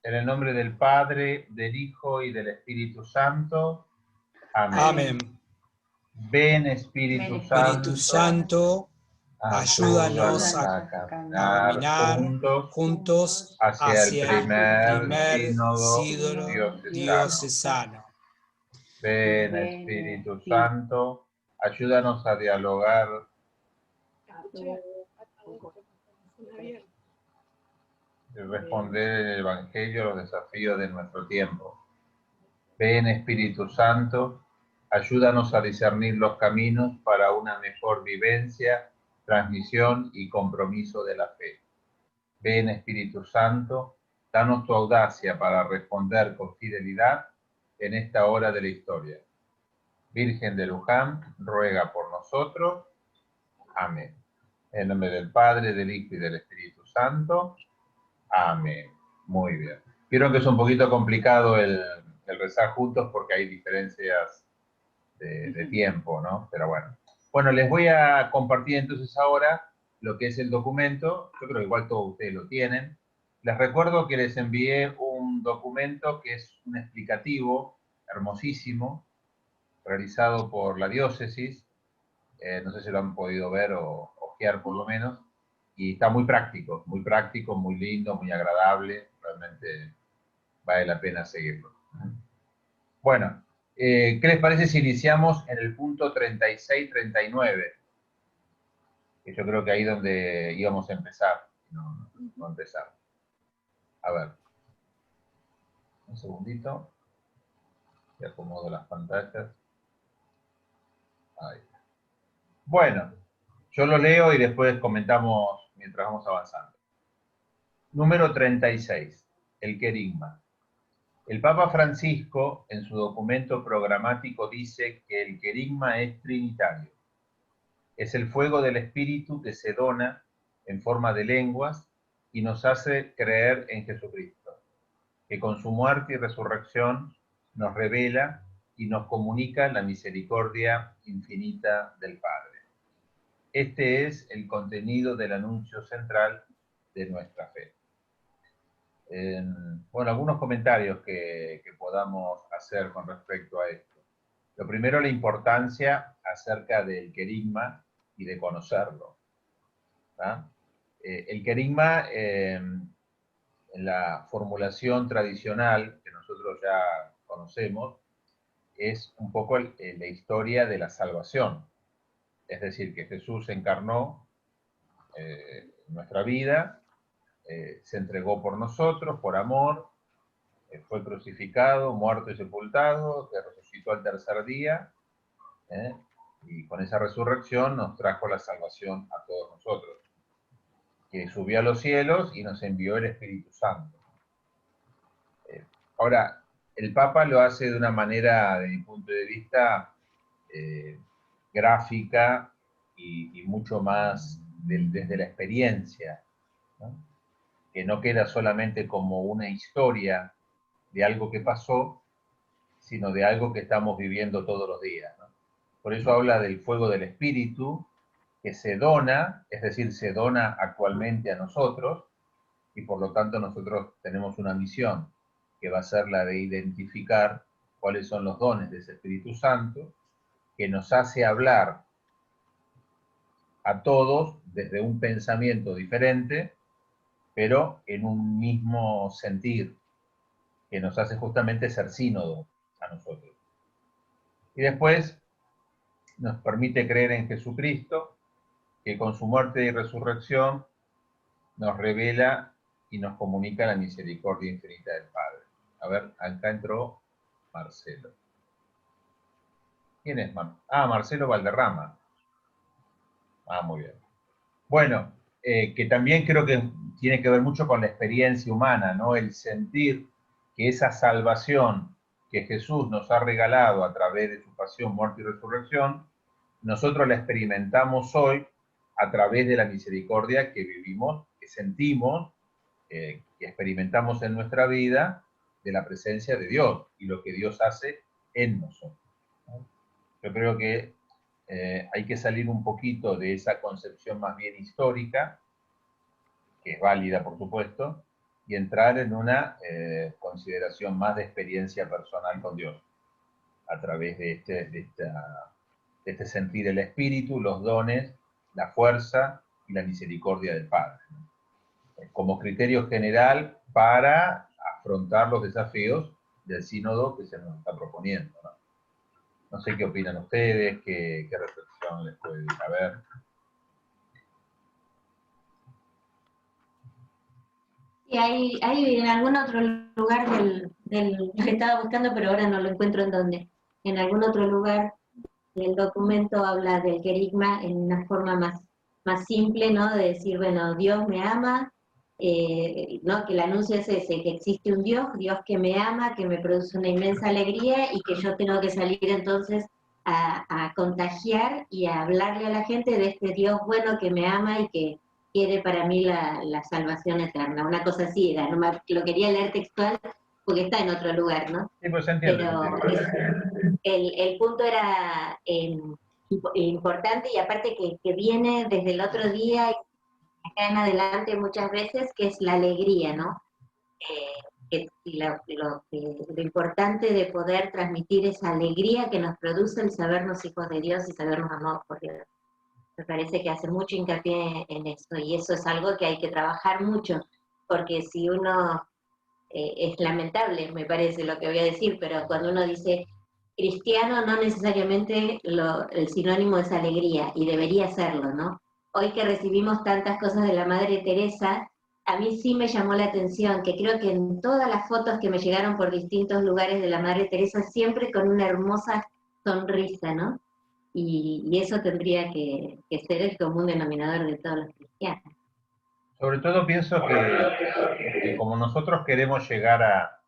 En el nombre del Padre, del Hijo y del Espíritu Santo. Amén. Amén. Ven, Espíritu Espíritu Santo, ayúdanos a caminar juntos hacia el primer sínodo sínodo diocesano. diocesano. Ven, Espíritu Santo, ayúdanos a dialogar y responder en el Evangelio a los desafíos de nuestro tiempo. Ven, Espíritu Santo, ayúdanos a discernir los caminos para una mejor vivencia, transmisión y compromiso de la fe. Ven, Espíritu Santo, danos tu audacia para responder con fidelidad en esta hora de la historia. Virgen de Luján, ruega por nosotros. Amén. En nombre del Padre, del Hijo y del Espíritu Santo. Amén. Muy bien. Vieron que es un poquito complicado el rezar juntos porque hay diferencias de tiempo, ¿no? Pero bueno. Bueno, les voy a compartir entonces ahora lo que es el documento. Yo creo que igual todos ustedes lo tienen. Les recuerdo que les envié un documento que es un explicativo hermosísimo, realizado por la diócesis. No sé si lo han podido ver o ojear por lo menos. Y está muy práctico, muy lindo, muy agradable. Realmente vale la pena seguirlo. Bueno, ¿qué les parece si iniciamos en el punto 36-39? Que yo creo que ahí es donde íbamos a empezar. No empezar. A ver. Un segundito. Y acomodo las pantallas. Ahí. Bueno, yo lo leo y después comentamos mientras vamos avanzando. Número 36. El querigma. El Papa Francisco, en su documento programático, dice que el querigma es trinitario. Es el fuego del Espíritu que se dona en forma de lenguas y nos hace creer en Jesucristo, que con su muerte y resurrección nos revela y nos comunica la misericordia infinita del Padre. Este es el contenido del anuncio central de nuestra fe. Bueno, algunos comentarios que podamos hacer con respecto a esto. Lo primero, la importancia acerca del querigma y de conocerlo. El querigma, en la formulación tradicional que nosotros ya conocemos, es un poco la historia de la salvación. Es decir, que Jesús se encarnó en nuestra vida, se entregó por nosotros, por amor, fue crucificado, muerto y sepultado, que resucitó al tercer día, y con esa resurrección nos trajo la salvación a todos nosotros, que subió a los cielos y nos envió el Espíritu Santo. Ahora, el Papa lo hace de una manera, de mi punto de vista, gráfica y mucho más desde la experiencia, ¿no? Que no queda solamente como una historia de algo que pasó, sino de algo que estamos viviendo todos los días, ¿no? Por eso habla del fuego del Espíritu, que se dona, es decir, se dona actualmente a nosotros, y por lo tanto nosotros tenemos una misión, que va a ser la de identificar cuáles son los dones de ese Espíritu Santo, que nos hace hablar a todos desde un pensamiento diferente, pero en un mismo sentir, que nos hace justamente ser sínodo a nosotros. Y después nos permite creer en Jesucristo, que con su muerte y resurrección nos revela y nos comunica la misericordia infinita del Padre. A ver, acá entró Marcelo. ¿Quién es Marcelo? Ah, Marcelo Valderrama. Ah, muy bien. Bueno, que también creo que tiene que ver mucho con la experiencia humana, ¿no? El sentir que esa salvación que Jesús nos ha regalado a través de su pasión, muerte y resurrección, nosotros la experimentamos hoy a través de la misericordia que vivimos, que sentimos, que experimentamos en nuestra vida de la presencia de Dios y lo que Dios hace en nosotros, ¿no? Yo creo que hay que salir un poquito de esa concepción más bien histórica, que es válida, por supuesto, y entrar en una consideración más de experiencia personal con Dios, a través de este sentir el espíritu, los dones, la fuerza y la misericordia del Padre, ¿no? Como criterio general para afrontar los desafíos del sínodo que se nos está proponiendo, ¿no? No sé qué opinan ustedes, qué reflexión les puede haber. Y hay en algún otro lugar que estaba buscando, pero ahora no lo encuentro en dónde. En algún otro lugar del documento habla del querigma en una forma más simple, ¿no? De decir, bueno, Dios me ama, ¿no? Que el anuncio es ese, que existe un Dios que me ama, que me produce una inmensa alegría y que yo tengo que salir entonces a contagiar y a hablarle a la gente de este Dios bueno que me ama y que quiere para mí la salvación eterna. Una cosa así era, no me, lo quería leer textual porque está en otro lugar, ¿no? Sí, pues se entiende. Pero el punto era importante y aparte que viene desde el otro día y acá en adelante muchas veces, que es la alegría, ¿no? Lo importante de poder transmitir esa alegría que nos produce el sabernos hijos de Dios y sabernos amados por Dios. Me parece que hace mucho hincapié en eso, y eso es algo que hay que trabajar mucho, porque si uno, es lamentable, me parece lo que voy a decir, pero cuando uno dice cristiano, no necesariamente el sinónimo es alegría, y debería serlo, ¿no? Hoy que recibimos tantas cosas de la Madre Teresa, a mí sí me llamó la atención, que creo que en todas las fotos que me llegaron por distintos lugares de la Madre Teresa, siempre con una hermosa sonrisa, ¿no? Y eso tendría que ser el común denominador de todos los cristianos. Sobre todo pienso que como nosotros queremos llegar a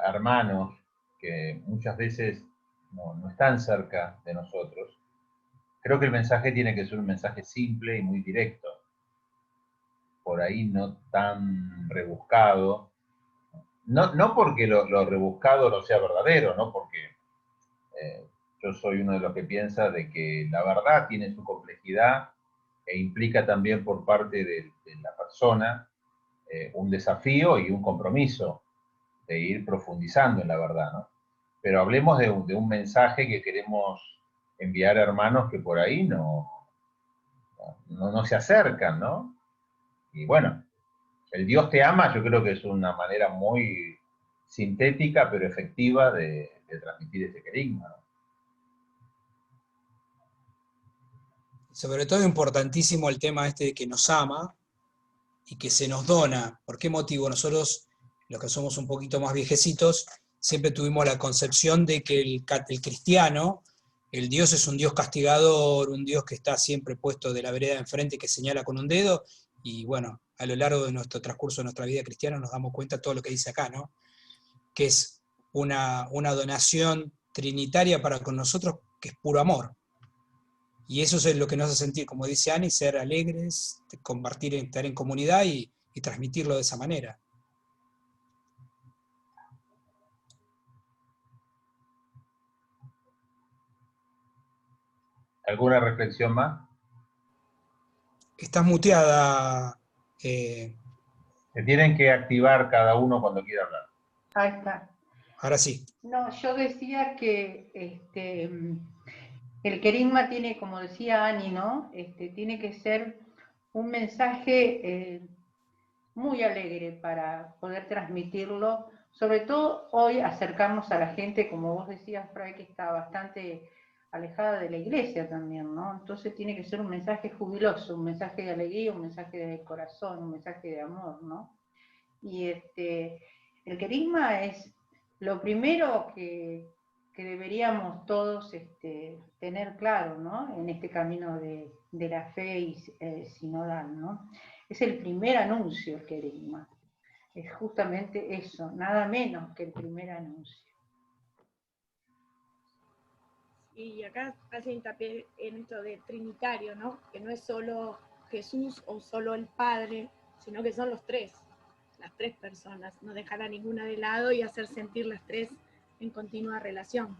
hermanos que muchas veces no están cerca de nosotros, creo que el mensaje tiene que ser un mensaje simple y muy directo, por ahí no tan rebuscado, no porque lo rebuscado no sea verdadero, no porque yo soy uno de los que piensa de que la verdad tiene su complejidad e implica también por parte de la persona un desafío y un compromiso de ir profundizando en la verdad, ¿no? Pero hablemos de un mensaje que queremos enviar a hermanos que por ahí no se acercan, ¿no? Y bueno, el Dios te ama, yo creo que es una manera muy sintética pero efectiva de transmitir ese querigma, ¿no? Sobre todo importantísimo el tema este de que nos ama y que se nos dona. ¿Por qué motivo? Nosotros, los que somos un poquito más viejecitos, siempre tuvimos la concepción de que el cristiano, el Dios es un Dios castigador, un Dios que está siempre puesto de la vereda de enfrente, que señala con un dedo, y bueno, a lo largo de nuestro transcurso de nuestra vida cristiana nos damos cuenta de todo lo que dice acá, ¿no? Que es una donación trinitaria para con nosotros, que es puro amor. Y eso es lo que nos hace sentir, como dice Ani, ser alegres, compartir, estar en comunidad y transmitirlo de esa manera. ¿Alguna reflexión más? Estás muteada. Se tienen que activar cada uno cuando quiera hablar. Ahí está. Ahora sí. No, yo decía que el querigma tiene, como decía Ani, ¿no? Tiene que ser un mensaje muy alegre para poder transmitirlo. Sobre todo hoy acercarnos a la gente, como vos decías, Fray, que está bastante alejada de la iglesia también, ¿no? Entonces tiene que ser un mensaje jubiloso, un mensaje de alegría, un mensaje de corazón, un mensaje de amor, ¿no? Y el querigma es lo primero que deberíamos todos tener claro, ¿no? En este camino de la fe sinodal, ¿no? Es el primer anuncio el querigma. Es justamente eso, nada menos que el primer anuncio. Y acá hace hincapié en esto de trinitario, ¿no? Que no es solo Jesús o solo el Padre, sino que son los tres, las tres personas, no dejar a ninguna de lado y hacer sentir las tres en continua relación.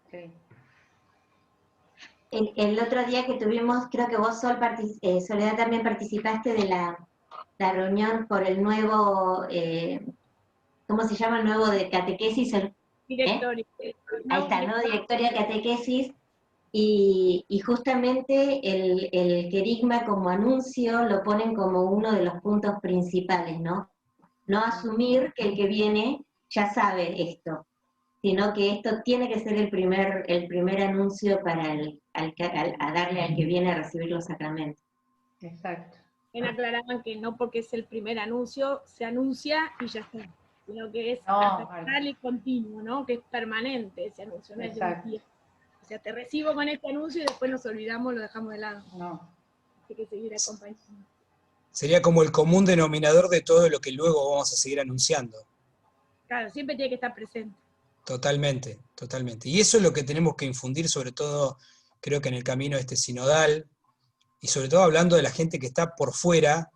Sí. El otro día que tuvimos, creo que vos, Soledad, también participaste de la reunión por el nuevo, ¿cómo se llama? El nuevo de catequesis, Directorio. ahí está, el nuevo directorio de catequesis, y justamente el querigma como anuncio lo ponen como uno de los puntos principales, ¿no? No asumir que el que viene ya sabe esto, sino que esto tiene que ser el primer anuncio para a darle al que viene a recibir los sacramentos. Exacto. Aclaraban que no porque es el primer anuncio, se anuncia y ya está, sino que es tal y continuo, ¿no? Que es permanente ese anuncio, no es de un día. O sea, te recibo con este anuncio y después nos olvidamos, lo dejamos de lado. No. Hay que seguir acompañando. Sería como el común denominador de todo lo que luego vamos a seguir anunciando. Claro, siempre tiene que estar presente. Totalmente, totalmente. Y eso es lo que tenemos que infundir, sobre todo, creo que en el camino sinodal, y sobre todo hablando de la gente que está por fuera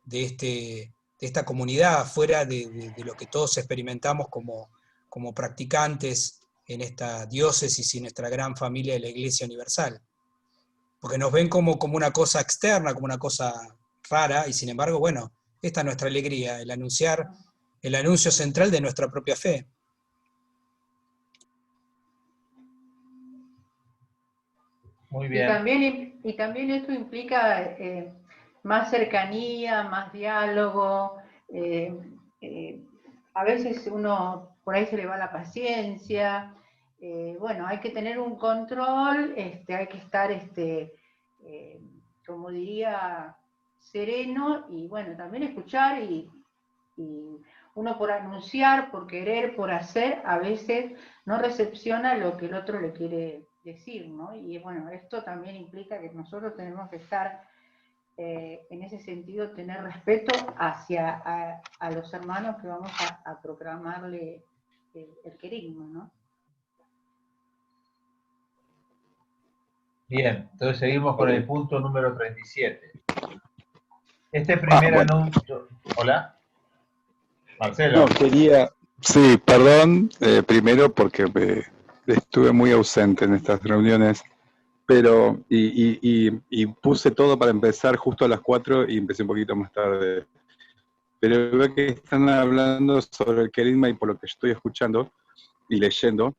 de esta comunidad, fuera de lo que todos experimentamos como practicantes en esta diócesis y nuestra gran familia de la Iglesia Universal. Porque nos ven como una cosa externa, como una cosa rara, y sin embargo, bueno, esta es nuestra alegría, el anuncio central de nuestra propia fe. Muy bien. Y también esto implica más cercanía, más diálogo. A veces uno por ahí se le va la paciencia. Bueno, hay que tener un control, hay que estar, como diría, sereno y bueno, también escuchar y uno por anunciar, por querer, por hacer, a veces no recepciona lo que el otro le quiere decir, ¿no? Y bueno, esto también implica que nosotros tenemos que estar, en ese sentido, tener respeto hacia a los hermanos que vamos a proclamarle el querigma, ¿no? Bien, entonces seguimos con el punto número 37. Este primer anuncio... ¿Hola? Marcelo. No, sí, perdón, primero porque estuve muy ausente en estas reuniones, pero y puse todo para empezar justo a las 4 y empecé un poquito más tarde. Pero veo que están hablando sobre el querigma y por lo que estoy escuchando y leyendo,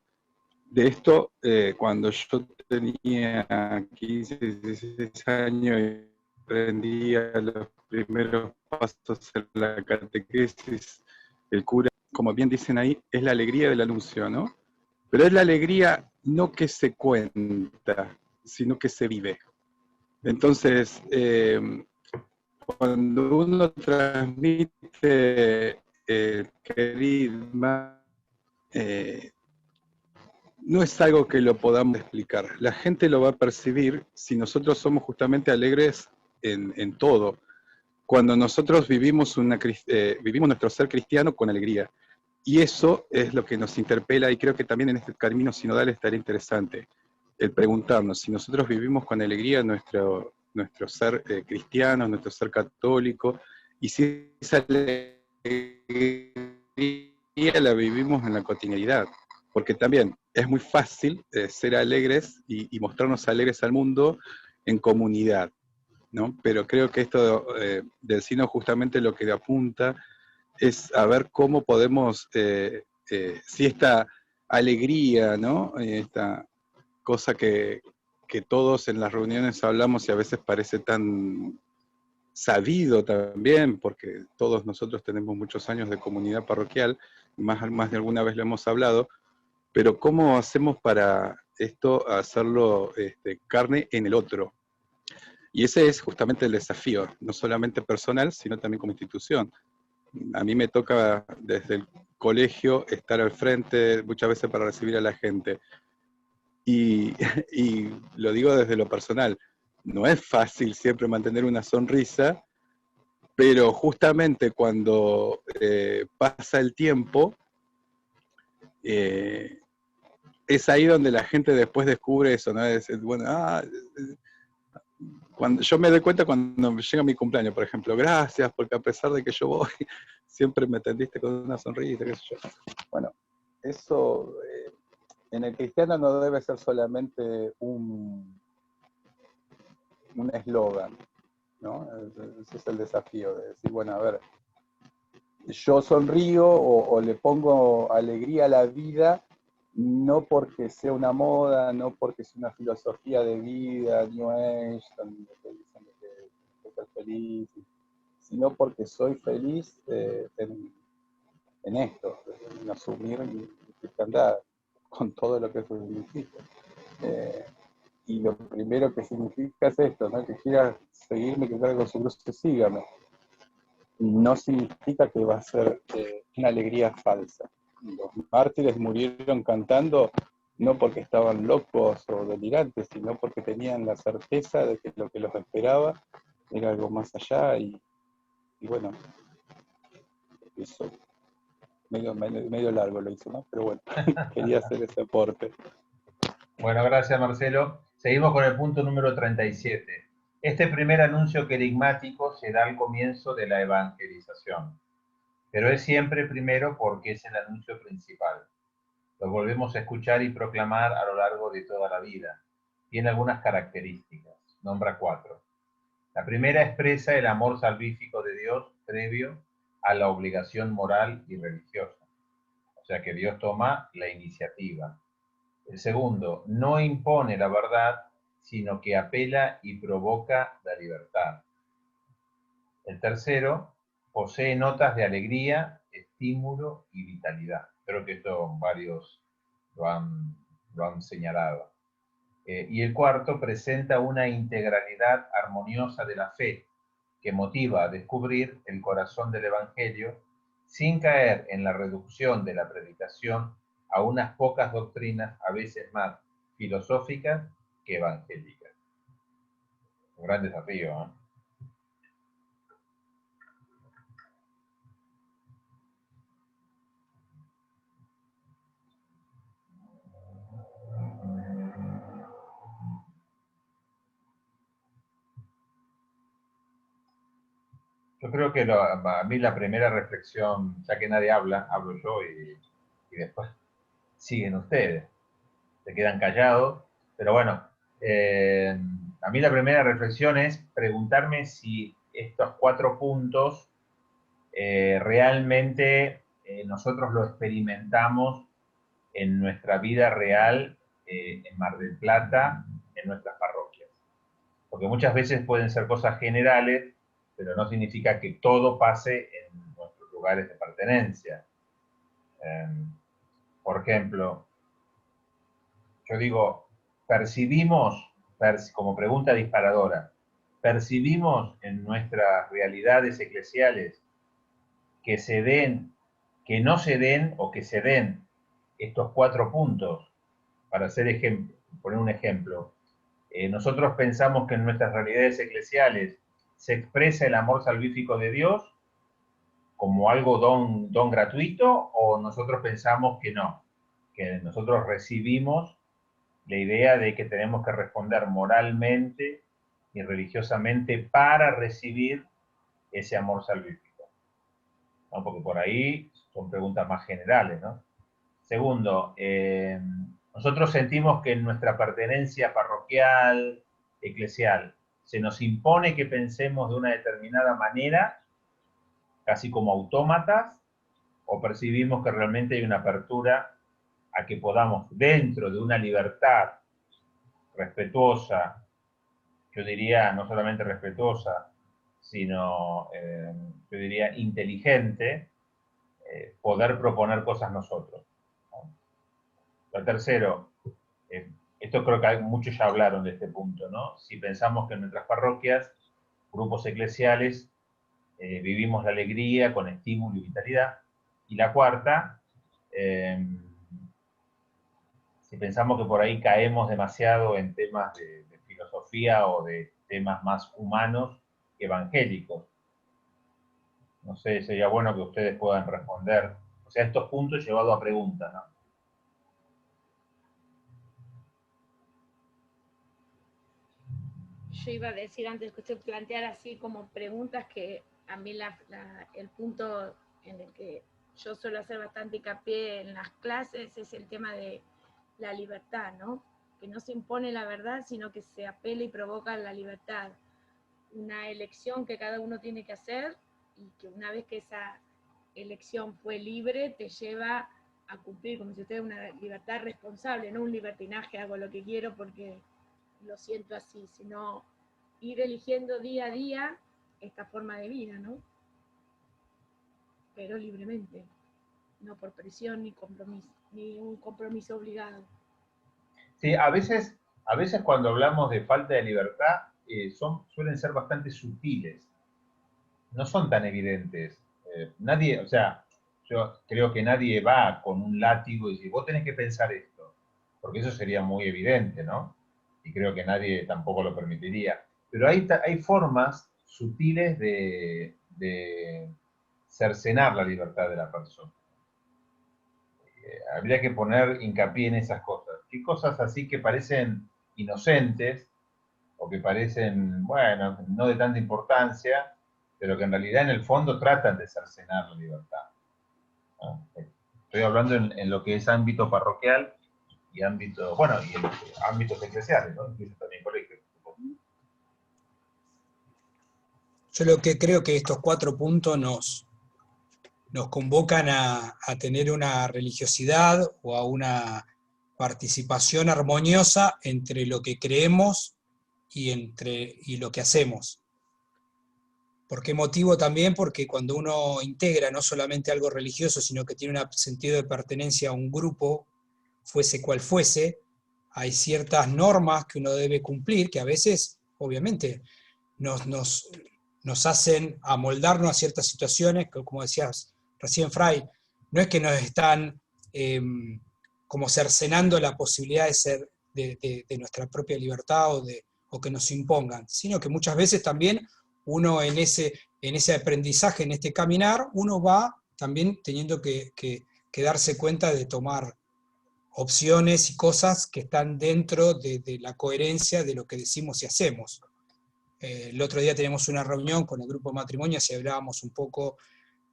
de esto, cuando yo tenía 15, 16 años y aprendía los primeros pasos en la catequesis, el cura, como bien dicen ahí, es la alegría del anuncio, ¿no? Pero es la alegría no que se cuenta, sino que se vive. Entonces, cuando uno transmite el querigma, no es algo que lo podamos explicar. La gente lo va a percibir si nosotros somos justamente alegres en todo. Cuando nosotros vivimos nuestro ser cristiano con alegría. Y eso es lo que nos interpela, y creo que también en este camino sinodal estaría interesante el preguntarnos si nosotros vivimos con alegría nuestro ser cristiano, nuestro ser católico, y si esa alegría la vivimos en la cotidianidad. Porque también es muy fácil ser alegres y mostrarnos alegres al mundo en comunidad, ¿no? Pero creo que esto del Sínodo justamente lo que apunta es a ver cómo podemos, si esta alegría, ¿no? Esta cosa que todos en las reuniones hablamos y a veces parece tan sabido también, porque todos nosotros tenemos muchos años de comunidad parroquial, más de alguna vez lo hemos hablado, pero ¿cómo hacemos para esto hacerlo carne en el otro? Y ese es justamente el desafío, no solamente personal, sino también como institución. A mí me toca desde el colegio estar al frente muchas veces para recibir a la gente. Y lo digo desde lo personal, no es fácil siempre mantener una sonrisa, pero justamente cuando pasa el tiempo, es ahí donde la gente después descubre eso, ¿no? Bueno, cuando yo me doy cuenta cuando llega mi cumpleaños, por ejemplo, gracias, porque a pesar de que yo voy, siempre me atendiste con una sonrisa, qué sé yo. Bueno, eso en el cristiano no debe ser solamente un eslogan, ¿no? Ese es el desafío, de decir, bueno, a ver, yo sonrío o le pongo alegría a la vida, no porque sea una moda, no porque sea una filosofía de vida, New Age, donde te dicen que ser feliz, sino porque soy feliz en esto, en asumir mi cristiandad, con todo lo que eso significa. Y lo primero que significa es esto, ¿no? Que quiera seguirme, que cargue con su cruz, sígame. No significa que va a ser una alegría falsa. Los mártires murieron cantando no porque estaban locos o delirantes, sino porque tenían la certeza de que lo que los esperaba era algo más allá y bueno, eso medio largo lo hizo, ¿no? Pero bueno, quería hacer ese aporte. Bueno, gracias Marcelo. Seguimos con el punto número 37. Este primer anuncio querigmático se da al comienzo de la evangelización, pero es siempre primero porque es el anuncio principal. Lo volvemos a escuchar y proclamar a lo largo de toda la vida. Tiene algunas características. Nombra 4. La primera expresa el amor salvífico de Dios previo a la obligación moral y religiosa. O sea que Dios toma la iniciativa. El segundo, no impone la verdad, sino que apela y provoca la libertad. El tercero, posee notas de alegría, estímulo y vitalidad. Creo que esto varios lo han señalado. Y el cuarto, presenta una integralidad armoniosa de la fe, que motiva a descubrir el corazón del Evangelio sin caer en la reducción de la predicación a unas pocas doctrinas, a veces más filosóficas que evangélicas. Un gran desafío, ¿eh? Yo creo que a mí la primera reflexión, ya que nadie habla, hablo yo y después siguen ustedes. Se quedan callados, pero bueno, a mí la primera reflexión es preguntarme si estos 4 puntos realmente nosotros lo experimentamos en nuestra vida real en Mar del Plata, en nuestras parroquias. Porque muchas veces pueden ser cosas generales, pero no significa que todo pase en nuestros lugares de pertenencia. Por ejemplo, yo digo, percibimos, como pregunta disparadora, percibimos en nuestras realidades eclesiales que se den, que no se den o que se den estos 4 puntos. Para poner un ejemplo, nosotros pensamos que en nuestras realidades eclesiales se expresa el amor salvífico de Dios como algo don gratuito, o nosotros pensamos que no, que nosotros recibimos la idea de que tenemos que responder moralmente y religiosamente para recibir ese amor salvífico, ¿no? Porque por ahí son preguntas más generales, ¿no? Segundo, nosotros sentimos que en nuestra pertenencia parroquial, eclesial, se nos impone que pensemos de una determinada manera, casi como autómatas, o percibimos que realmente hay una apertura a que podamos, dentro de una libertad respetuosa, yo diría no solamente respetuosa, sino yo diría inteligente, poder proponer cosas nosotros. Lo tercero, esto creo que muchos ya hablaron de este punto, ¿no? Si pensamos que en nuestras parroquias, grupos eclesiales, vivimos la alegría con estímulo y vitalidad. Y la cuarta, si pensamos que por ahí caemos demasiado en temas de filosofía o de temas más humanos que evangélicos. No sé, sería bueno que ustedes puedan responder. O sea, estos puntos llevados a preguntas, ¿no? Yo iba a decir antes que usted planteara así como preguntas que a mí el punto en el que yo suelo hacer bastante hincapié en las clases es el tema de la libertad, ¿no? Que no se impone la verdad, sino que se apela y provoca la libertad. una elección que cada uno tiene que hacer, y que una vez que esa elección fue libre, te lleva a cumplir, como si usted una libertad responsable, no un libertinaje, hago lo que quiero porque lo siento así, sino ir eligiendo día a día esta forma de vida, ¿no? Pero libremente, no por presión ni compromiso, ni un compromiso obligado. Sí, a veces cuando hablamos de falta de libertad, suelen ser bastante sutiles, no son tan evidentes. Nadie, o sea, yo creo que nadie va con un látigo y dice, vos tenés que pensar esto, porque eso sería muy evidente, ¿no? Y creo que nadie tampoco lo permitiría. Pero hay formas sutiles de cercenar la libertad de la persona. Habría que poner hincapié en esas cosas. ¿Qué cosas así que parecen inocentes o que parecen, bueno, no de tanta importancia, pero que en realidad en el fondo tratan de cercenar la libertad? ¿No? Estoy hablando en lo que es ámbito parroquial y ámbito, bueno, y en ámbitos eclesiales, ¿no? Incluso también colegios. Yo lo que creo que estos 4 puntos nos convocan a tener una religiosidad o a una participación armoniosa entre lo que creemos y lo que hacemos. ¿Por qué motivo? También porque cuando uno integra no solamente algo religioso, sino que tiene un sentido de pertenencia a un grupo, fuese cual fuese, hay ciertas normas que uno debe cumplir, que a veces, obviamente, nos hacen amoldarnos a ciertas situaciones, que, como decías recién, Fray, no es que nos están como cercenando la posibilidad de ser de nuestra propia libertad o que nos impongan, sino que muchas veces también uno en ese aprendizaje, en este caminar, uno va también teniendo que darse cuenta de tomar opciones y cosas que están dentro de la coherencia de lo que decimos y hacemos. El otro día tenemos una reunión con el grupo de matrimonios y hablábamos un poco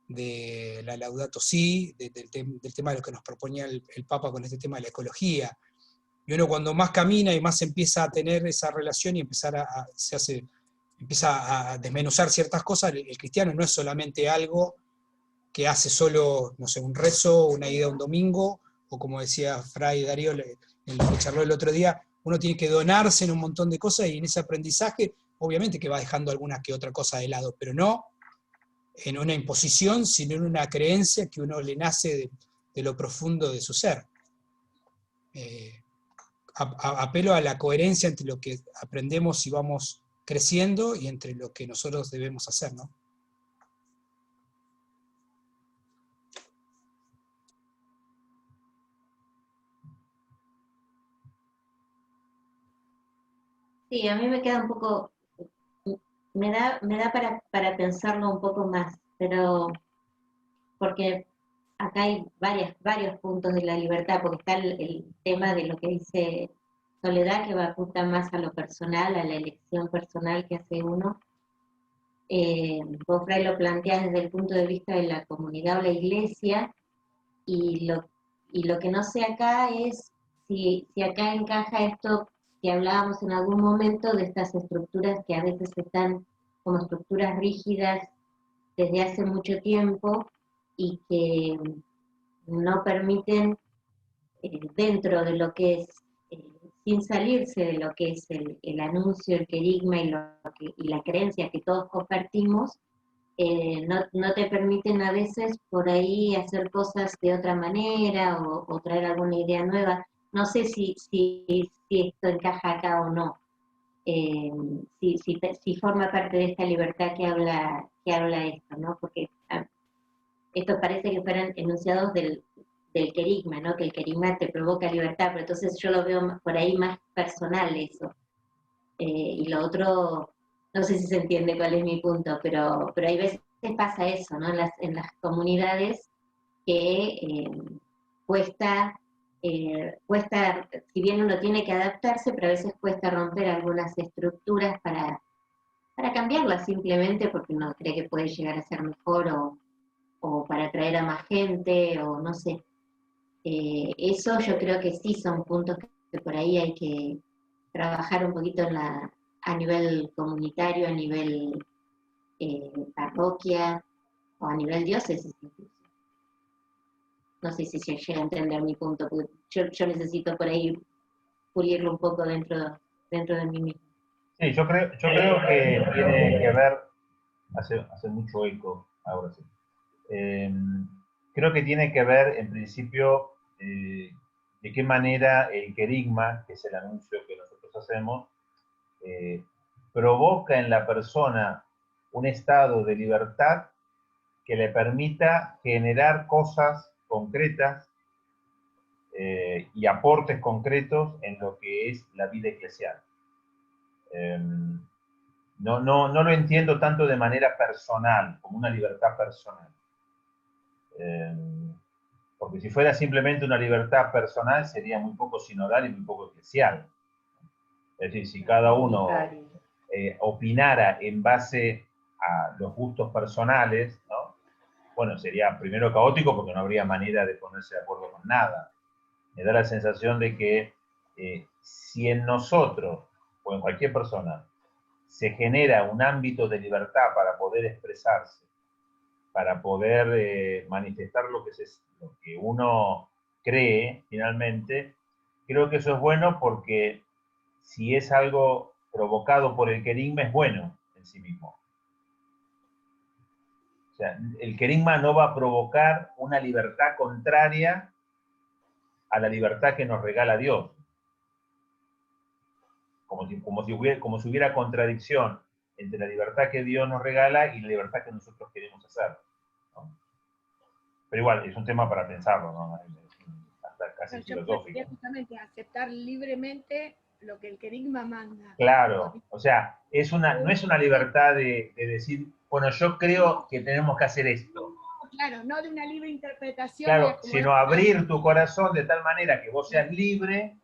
de la Laudato Si, del tema de lo que nos proponía el Papa con este tema de la ecología. Y uno cuando más camina y más empieza a tener esa relación y empieza a desmenuzar ciertas cosas, el cristiano no es solamente algo que hace solo, no sé, un rezo, una ida un domingo, o como decía Fray Darío en lo que charló el otro día, uno tiene que donarse en un montón de cosas y en ese aprendizaje, obviamente que va dejando alguna que otra cosa de lado, pero no en una imposición, sino en una creencia que uno le nace de lo profundo de su ser. Apelo a la coherencia entre lo que aprendemos y vamos creciendo y entre lo que nosotros debemos hacer, ¿no? Sí, a mí me queda un poco, me da para pensarlo un poco más, pero porque acá hay varios puntos de la libertad, porque está el tema de lo que dice Soledad, que va apunta más a lo personal, a la elección personal que hace uno. Vos, Fray, lo planteás desde el punto de vista de la comunidad o la iglesia, y lo que no sé acá es si acá encaja esto que hablábamos en algún momento de estas estructuras que a veces están como estructuras rígidas desde hace mucho tiempo y que no permiten, dentro de lo que es, sin salirse de lo que es el anuncio, el querigma y la creencia que todos compartimos, no te permiten a veces por ahí hacer cosas de otra manera o traer alguna idea nueva. No sé si esto encaja acá o no. Si forma parte de esta libertad que habla esto, ¿no? Porque esto parece que fueran enunciados del querigma, ¿no? Que el querigma te provoca libertad, pero entonces yo lo veo por ahí más personal eso. Y lo otro, no sé si se entiende cuál es mi punto, pero hay veces pasa eso, ¿no? En las comunidades que cuesta, si bien uno tiene que adaptarse, pero a veces cuesta romper algunas estructuras para cambiarlas simplemente porque uno cree que puede llegar a ser mejor o para atraer a más gente, o no sé. Eso yo creo que sí son puntos que por ahí hay que trabajar un poquito a nivel comunitario, a nivel parroquia o a nivel diócesis incluso. No sé si se llega a entender mi punto, porque yo necesito por ahí pulirlo un poco dentro de mí mismo. Sí, yo creo que tiene que ver, hace mucho eco, ahora sí. Creo que tiene que ver, en principio, de qué manera el querigma, que es el anuncio que nosotros hacemos, provoca en la persona un estado de libertad que le permita generar cosas concretas y aportes concretos en lo que es la vida eclesial. No lo entiendo tanto de manera personal, como una libertad personal. Porque si fuera simplemente una libertad personal sería muy poco sinodal y muy poco eclesial. Es decir, si cada uno opinara en base a los gustos personales, ¿no? Bueno, sería primero caótico porque no habría manera de ponerse de acuerdo con nada. Me da la sensación de que si en nosotros o en cualquier persona se genera un ámbito de libertad para poder expresarse, para poder manifestar lo que uno cree finalmente, creo que eso es bueno porque si es algo provocado por el querigma es bueno en sí mismo. O sea, el querigma no va a provocar una libertad contraria a la libertad que nos regala Dios. Como si hubiera contradicción entre la libertad que Dios nos regala y la libertad que nosotros queremos hacer, ¿no? Pero igual, es un tema para pensarlo, ¿no? Hasta casi filosófico. Justamente aceptar libremente lo que el querigma manda. Claro, o sea, no es una libertad de decir, bueno, yo creo que tenemos que hacer esto. Claro, no de una libre interpretación. Claro, sino abrir tu corazón de tal manera que vos seas libre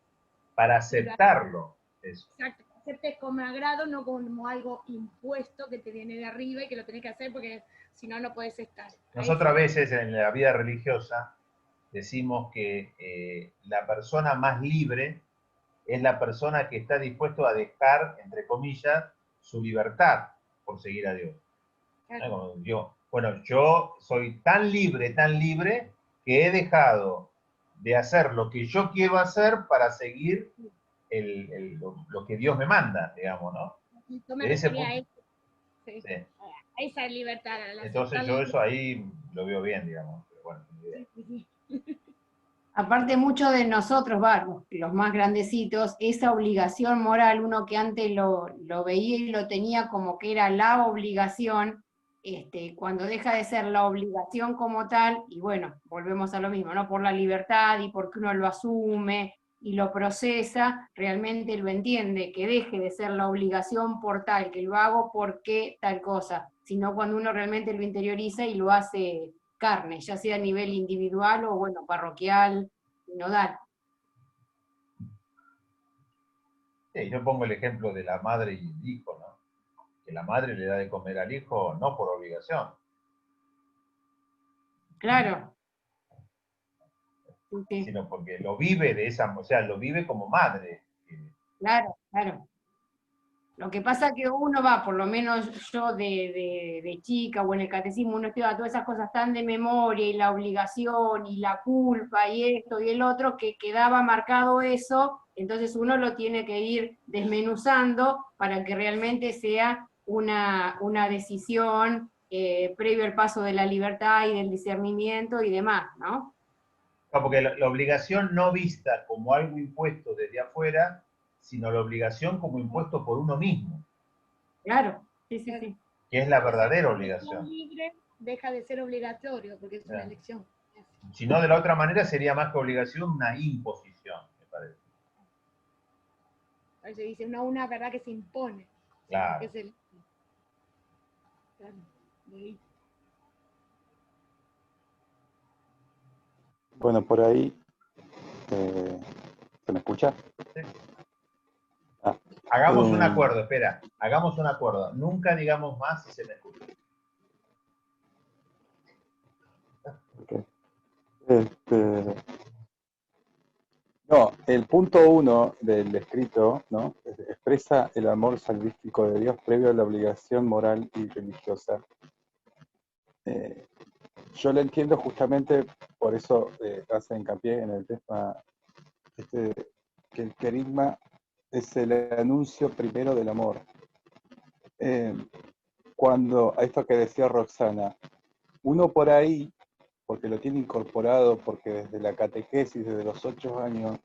para aceptarlo. Eso. Exacto, aceptes como agrado, no como algo impuesto que te viene de arriba y que lo tenés que hacer porque si no, no podés estar. Nosotros a veces en la vida religiosa decimos que la persona más libre es la persona que está dispuesto a dejar, entre comillas, su libertad por seguir a Dios. Claro. Yo soy tan libre, que he dejado de hacer lo que yo quiero hacer para seguir lo que Dios me manda, digamos, ¿no? Yo me refería a eso. Sí. Sí. A esa libertad. Entonces yo eso ahí lo veo bien, digamos. Pero bueno, sí. Aparte mucho de nosotros, los más grandecitos, esa obligación moral, uno que antes lo veía y lo tenía como que era la obligación, cuando deja de ser la obligación como tal, y bueno, volvemos a lo mismo, ¿no? Por la libertad y porque uno lo asume y lo procesa, realmente lo entiende, que deje de ser la obligación por tal, que lo hago porque tal cosa, sino cuando uno realmente lo interioriza y lo hace carne, ya sea a nivel individual o, bueno, parroquial, sinodal. Sí, yo pongo el ejemplo de la madre y el hijo, ¿no? Que la madre le da de comer al hijo no por obligación. Claro. Sí. Sino porque lo vive lo vive como madre. Claro, claro. Lo que pasa es que uno por lo menos yo de chica o en el catecismo, uno estudia todas esas cosas tan de memoria y la obligación y la culpa y esto y el otro, que quedaba marcado eso, entonces uno lo tiene que ir desmenuzando para que realmente sea una decisión previo al paso de la libertad y del discernimiento y demás, ¿no? No, porque la obligación no vista como algo impuesto desde afuera, sino la obligación como impuesto por uno mismo. Claro, sí. Que es la verdadera obligación. Libre deja de ser obligatorio, porque es una elección. Si no, de la otra manera sería más que obligación una imposición, me parece. Ahí se dice, no una verdad que se impone. Claro. Que es el... Claro. Bueno, por ahí, ¿se me escucha? Sí. Hagamos un acuerdo, espera, hagamos un acuerdo. Nunca digamos más si se me escucha. Okay. No, el punto 1 del escrito, ¿no?, expresa el amor salvífico de Dios previo a la obligación moral y religiosa. Yo lo entiendo justamente, por eso hace hincapié en el tema que el querigma es el anuncio primero del amor. Cuando, a esto que decía Roxana, uno por ahí, porque lo tiene incorporado, porque desde la catequesis, desde los 8 años,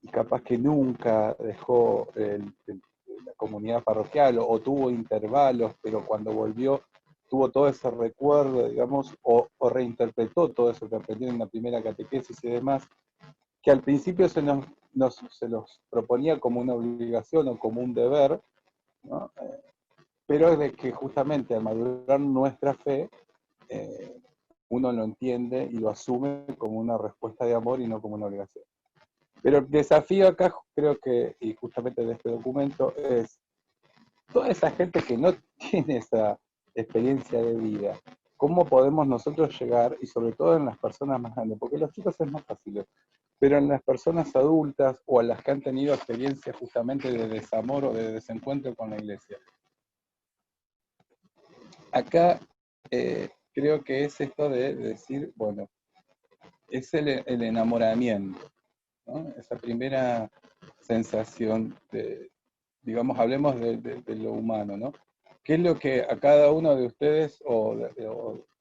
y capaz que nunca dejó la comunidad parroquial o tuvo intervalos, pero cuando volvió tuvo todo ese recuerdo, digamos, o reinterpretó todo eso que aprendió en la primera catequesis y demás, que al principio se los proponía como una obligación o como un deber, ¿no? Pero es de que justamente al madurar nuestra fe, uno lo entiende y lo asume como una respuesta de amor y no como una obligación. Pero el desafío acá, creo que, y justamente de este documento, es toda esa gente que no tiene esa experiencia de vida, ¿cómo podemos nosotros llegar, y sobre todo en las personas más grandes? Porque los chicos es más fácil, pero en las personas adultas o a las que han tenido experiencias justamente de desamor o de desencuentro con la iglesia. Acá creo que es esto de decir, bueno, es el enamoramiento, ¿no? Esa primera sensación de, digamos, hablemos de lo humano, ¿no? ¿Qué es lo que a cada uno de ustedes o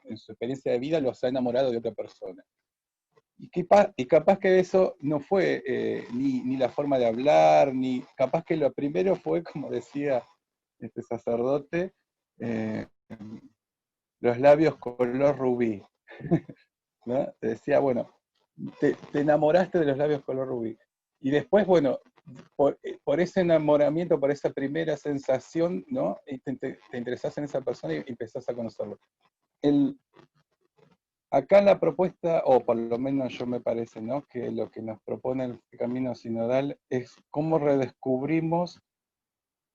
en su experiencia de vida los ha enamorado de otra persona? Y capaz que eso no fue ni la forma de hablar, ni capaz que lo primero fue, como decía este sacerdote, los labios color rubí, ¿no? Te decía, bueno, te enamoraste de los labios color rubí. Y después, bueno, por ese enamoramiento, por esa primera sensación, ¿no?, te interesás en esa persona y empezás a conocerlo. Acá la propuesta, o por lo menos yo me parece, ¿no?, que lo que nos propone el camino sinodal es cómo redescubrimos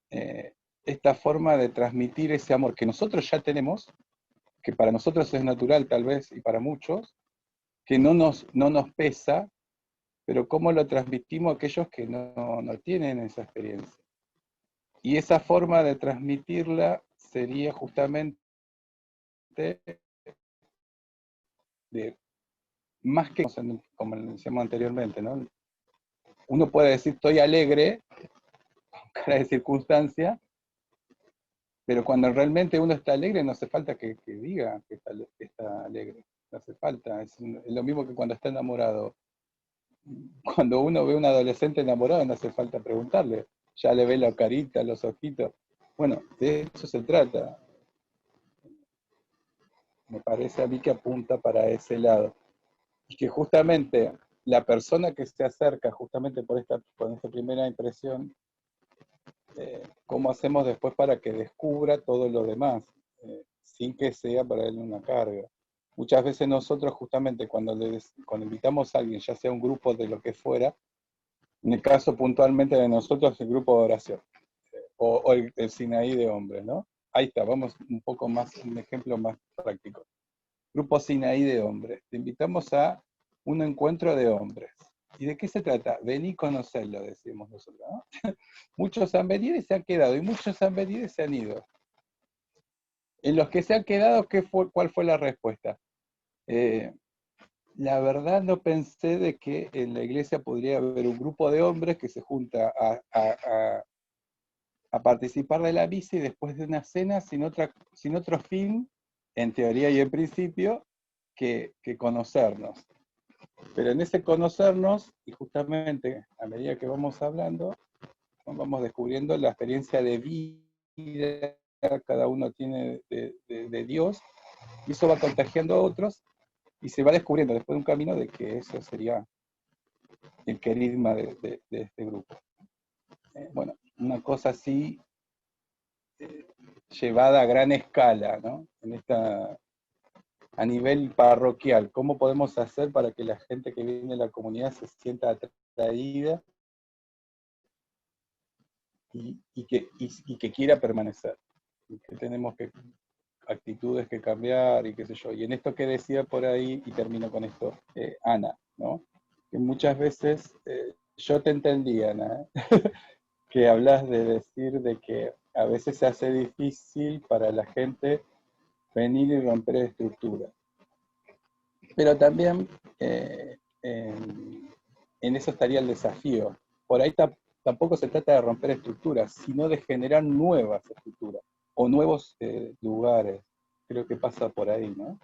esta forma de transmitir ese amor que nosotros ya tenemos, que para nosotros es natural tal vez, y para muchos, que no nos pesa, pero cómo lo transmitimos a aquellos que no tienen esa experiencia. Y esa forma de transmitirla sería justamente más que, como decíamos anteriormente, ¿no? Uno puede decir estoy alegre, con cara de circunstancia, pero cuando realmente uno está alegre no hace falta que diga que está alegre, no hace falta, es lo mismo que cuando está enamorado. Cuando uno ve a un adolescente enamorado no hace falta preguntarle, ya le ve la carita, los ojitos. Bueno, de eso se trata. Me parece a mí que apunta para ese lado. Y que justamente la persona que se acerca, justamente con esta primera impresión, ¿cómo hacemos después para que descubra todo lo demás? Sin que sea para él una carga. Muchas veces nosotros justamente cuando invitamos a alguien, ya sea un grupo de lo que fuera, en el caso puntualmente de nosotros, el grupo de oración, o el Sinaí de hombres, ¿no? Ahí está, vamos un poco más, un ejemplo más práctico. Grupo Sinaí de hombres. Te invitamos a un encuentro de hombres. ¿Y de qué se trata? Vení y conocerlo, decimos nosotros, ¿no? Muchos han venido y se han quedado, y muchos han venido y se han ido. En los que se han quedado, ¿cuál fue la respuesta? La verdad no pensé de que en la iglesia podría haber un grupo de hombres que se junta a participar de la misa y después de una cena sin otro fin, en teoría y en principio, que conocernos. Pero en ese conocernos, y justamente a medida que vamos hablando, vamos descubriendo la experiencia de vida que cada uno tiene de Dios, y eso va contagiando a otros, y se va descubriendo después de un camino de que eso sería el querigma de este grupo. Bueno, una cosa así llevada a gran escala, ¿no? A nivel parroquial, ¿cómo podemos hacer para que la gente que viene de la comunidad se sienta atraída y que quiera permanecer? Y que tenemos actitudes que cambiar y qué sé yo. Y en esto que decía por ahí, y termino con esto, Ana, ¿no? Que muchas veces yo te entendí, Ana, que hablas de decir de que a veces se hace difícil para la gente venir y romper estructuras. Pero también en eso estaría el desafío. Por ahí tampoco se trata de romper estructuras, sino de generar nuevas estructuras o nuevos lugares. Creo que pasa por ahí, ¿no?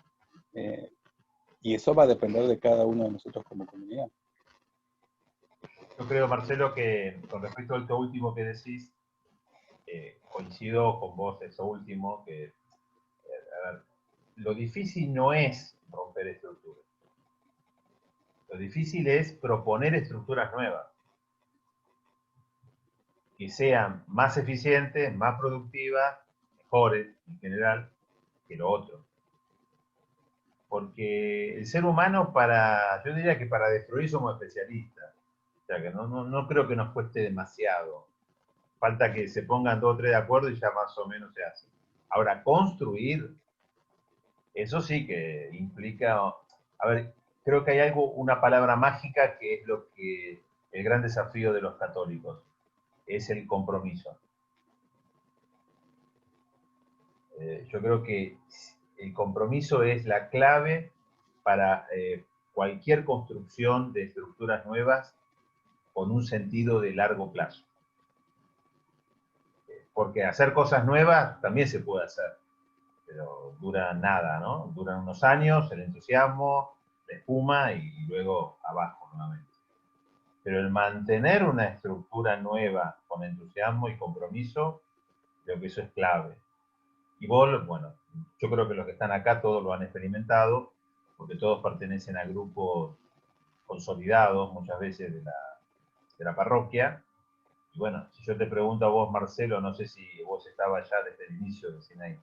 Y eso va a depender de cada uno de nosotros como comunidad. Yo creo, Marcelo, que con respecto a esto último que decís, coincido con vos, eso último, que a ver, lo difícil no es romper estructuras. Lo difícil es proponer estructuras nuevas, que sean más eficientes, más productivas, mejores en general que lo otro. Porque el ser humano, yo diría que para destruir somos especialistas. O sea que no creo que nos cueste demasiado. Falta que se pongan 2 o 3 de acuerdo y ya más o menos se hace. Ahora, construir, eso sí que implica... A ver, creo que hay una palabra mágica que es lo que el gran desafío de los católicos, es el compromiso. Yo creo que el compromiso es la clave para cualquier construcción de estructuras nuevas con un sentido de largo plazo. Porque hacer cosas nuevas también se puede hacer, pero dura nada, ¿no? Duran unos años, el entusiasmo, la espuma y luego abajo nuevamente. Pero el mantener una estructura nueva con entusiasmo y compromiso, creo que eso es clave. Y vos, bueno, yo creo que los que están acá todos lo han experimentado, porque todos pertenecen a grupos consolidados muchas veces de la parroquia. Y bueno, si yo te pregunto a vos, Marcelo, no sé si vos estabas ya desde el inicio de Sinaí,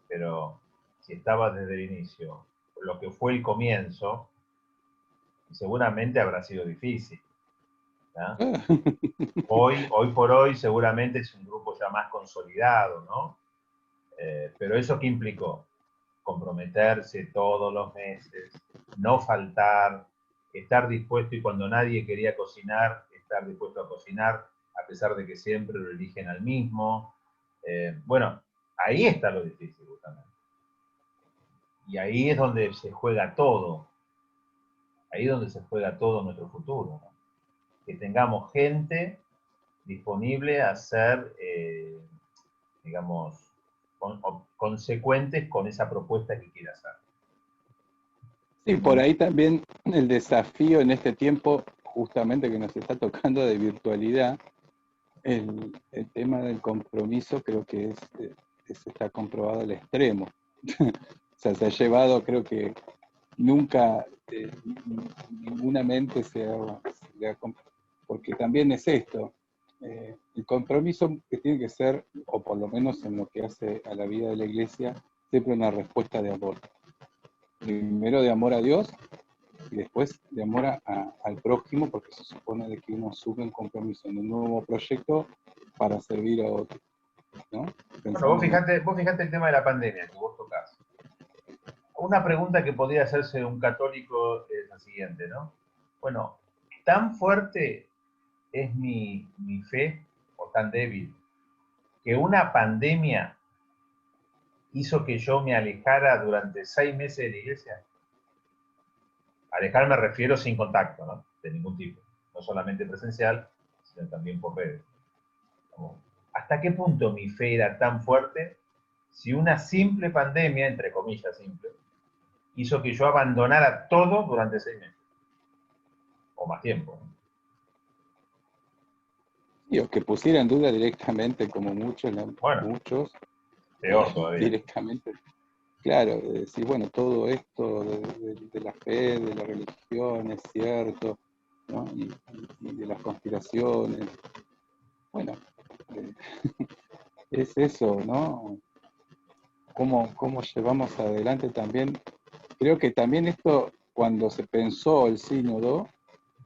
pero si estabas desde el inicio, lo que fue el comienzo, seguramente habrá sido difícil, ¿no? Hoy por hoy seguramente es un grupo ya más consolidado, ¿no? Pero ¿eso qué implicó? Comprometerse todos los meses, no faltar, estar dispuesto y cuando nadie quería cocinar, estar dispuesto a cocinar, a pesar de que siempre lo eligen al mismo. Bueno, ahí está lo difícil justamente. Y ahí es donde se juega todo. Ahí es donde se juega todo nuestro futuro, ¿no? Que tengamos gente disponible a ser, digamos, consecuentes con esa propuesta que quiera hacer. Sí, por ahí también el desafío en este tiempo, justamente que nos está tocando de virtualidad, el tema del compromiso creo que está comprobado al extremo. O sea, se ha llevado, creo que nunca ninguna mente porque también es esto, el compromiso que tiene que ser, o por lo menos en lo que hace a la vida de la iglesia, siempre una respuesta de amor. Primero de amor a Dios y después de amor al prójimo, porque se supone de que uno asume un compromiso en un nuevo proyecto para servir a otro, ¿no? Bueno, vos fijate el tema de la pandemia que vos tocás. Una pregunta que podría hacerse un católico es la siguiente, ¿no? Bueno, ¿tan fuerte es mi fe, o tan débil, que una pandemia hizo que yo me alejara durante 6 meses de la iglesia? Alejar me refiero sin contacto, ¿no? De ningún tipo. No solamente presencial, sino también por redes. ¿Hasta qué punto mi fe era tan fuerte si una simple pandemia, entre comillas simple, hizo que yo abandonara todo durante 6 meses? O más tiempo, ¿no? Y o que pusiera en duda directamente, como muchos, peor todavía. Directamente, claro, de decir, bueno, todo esto de la fe, de la religión, es cierto, ¿no? Y de las conspiraciones, bueno, es eso, ¿no? ¿Cómo llevamos adelante también? Creo que también esto, cuando se pensó el sínodo,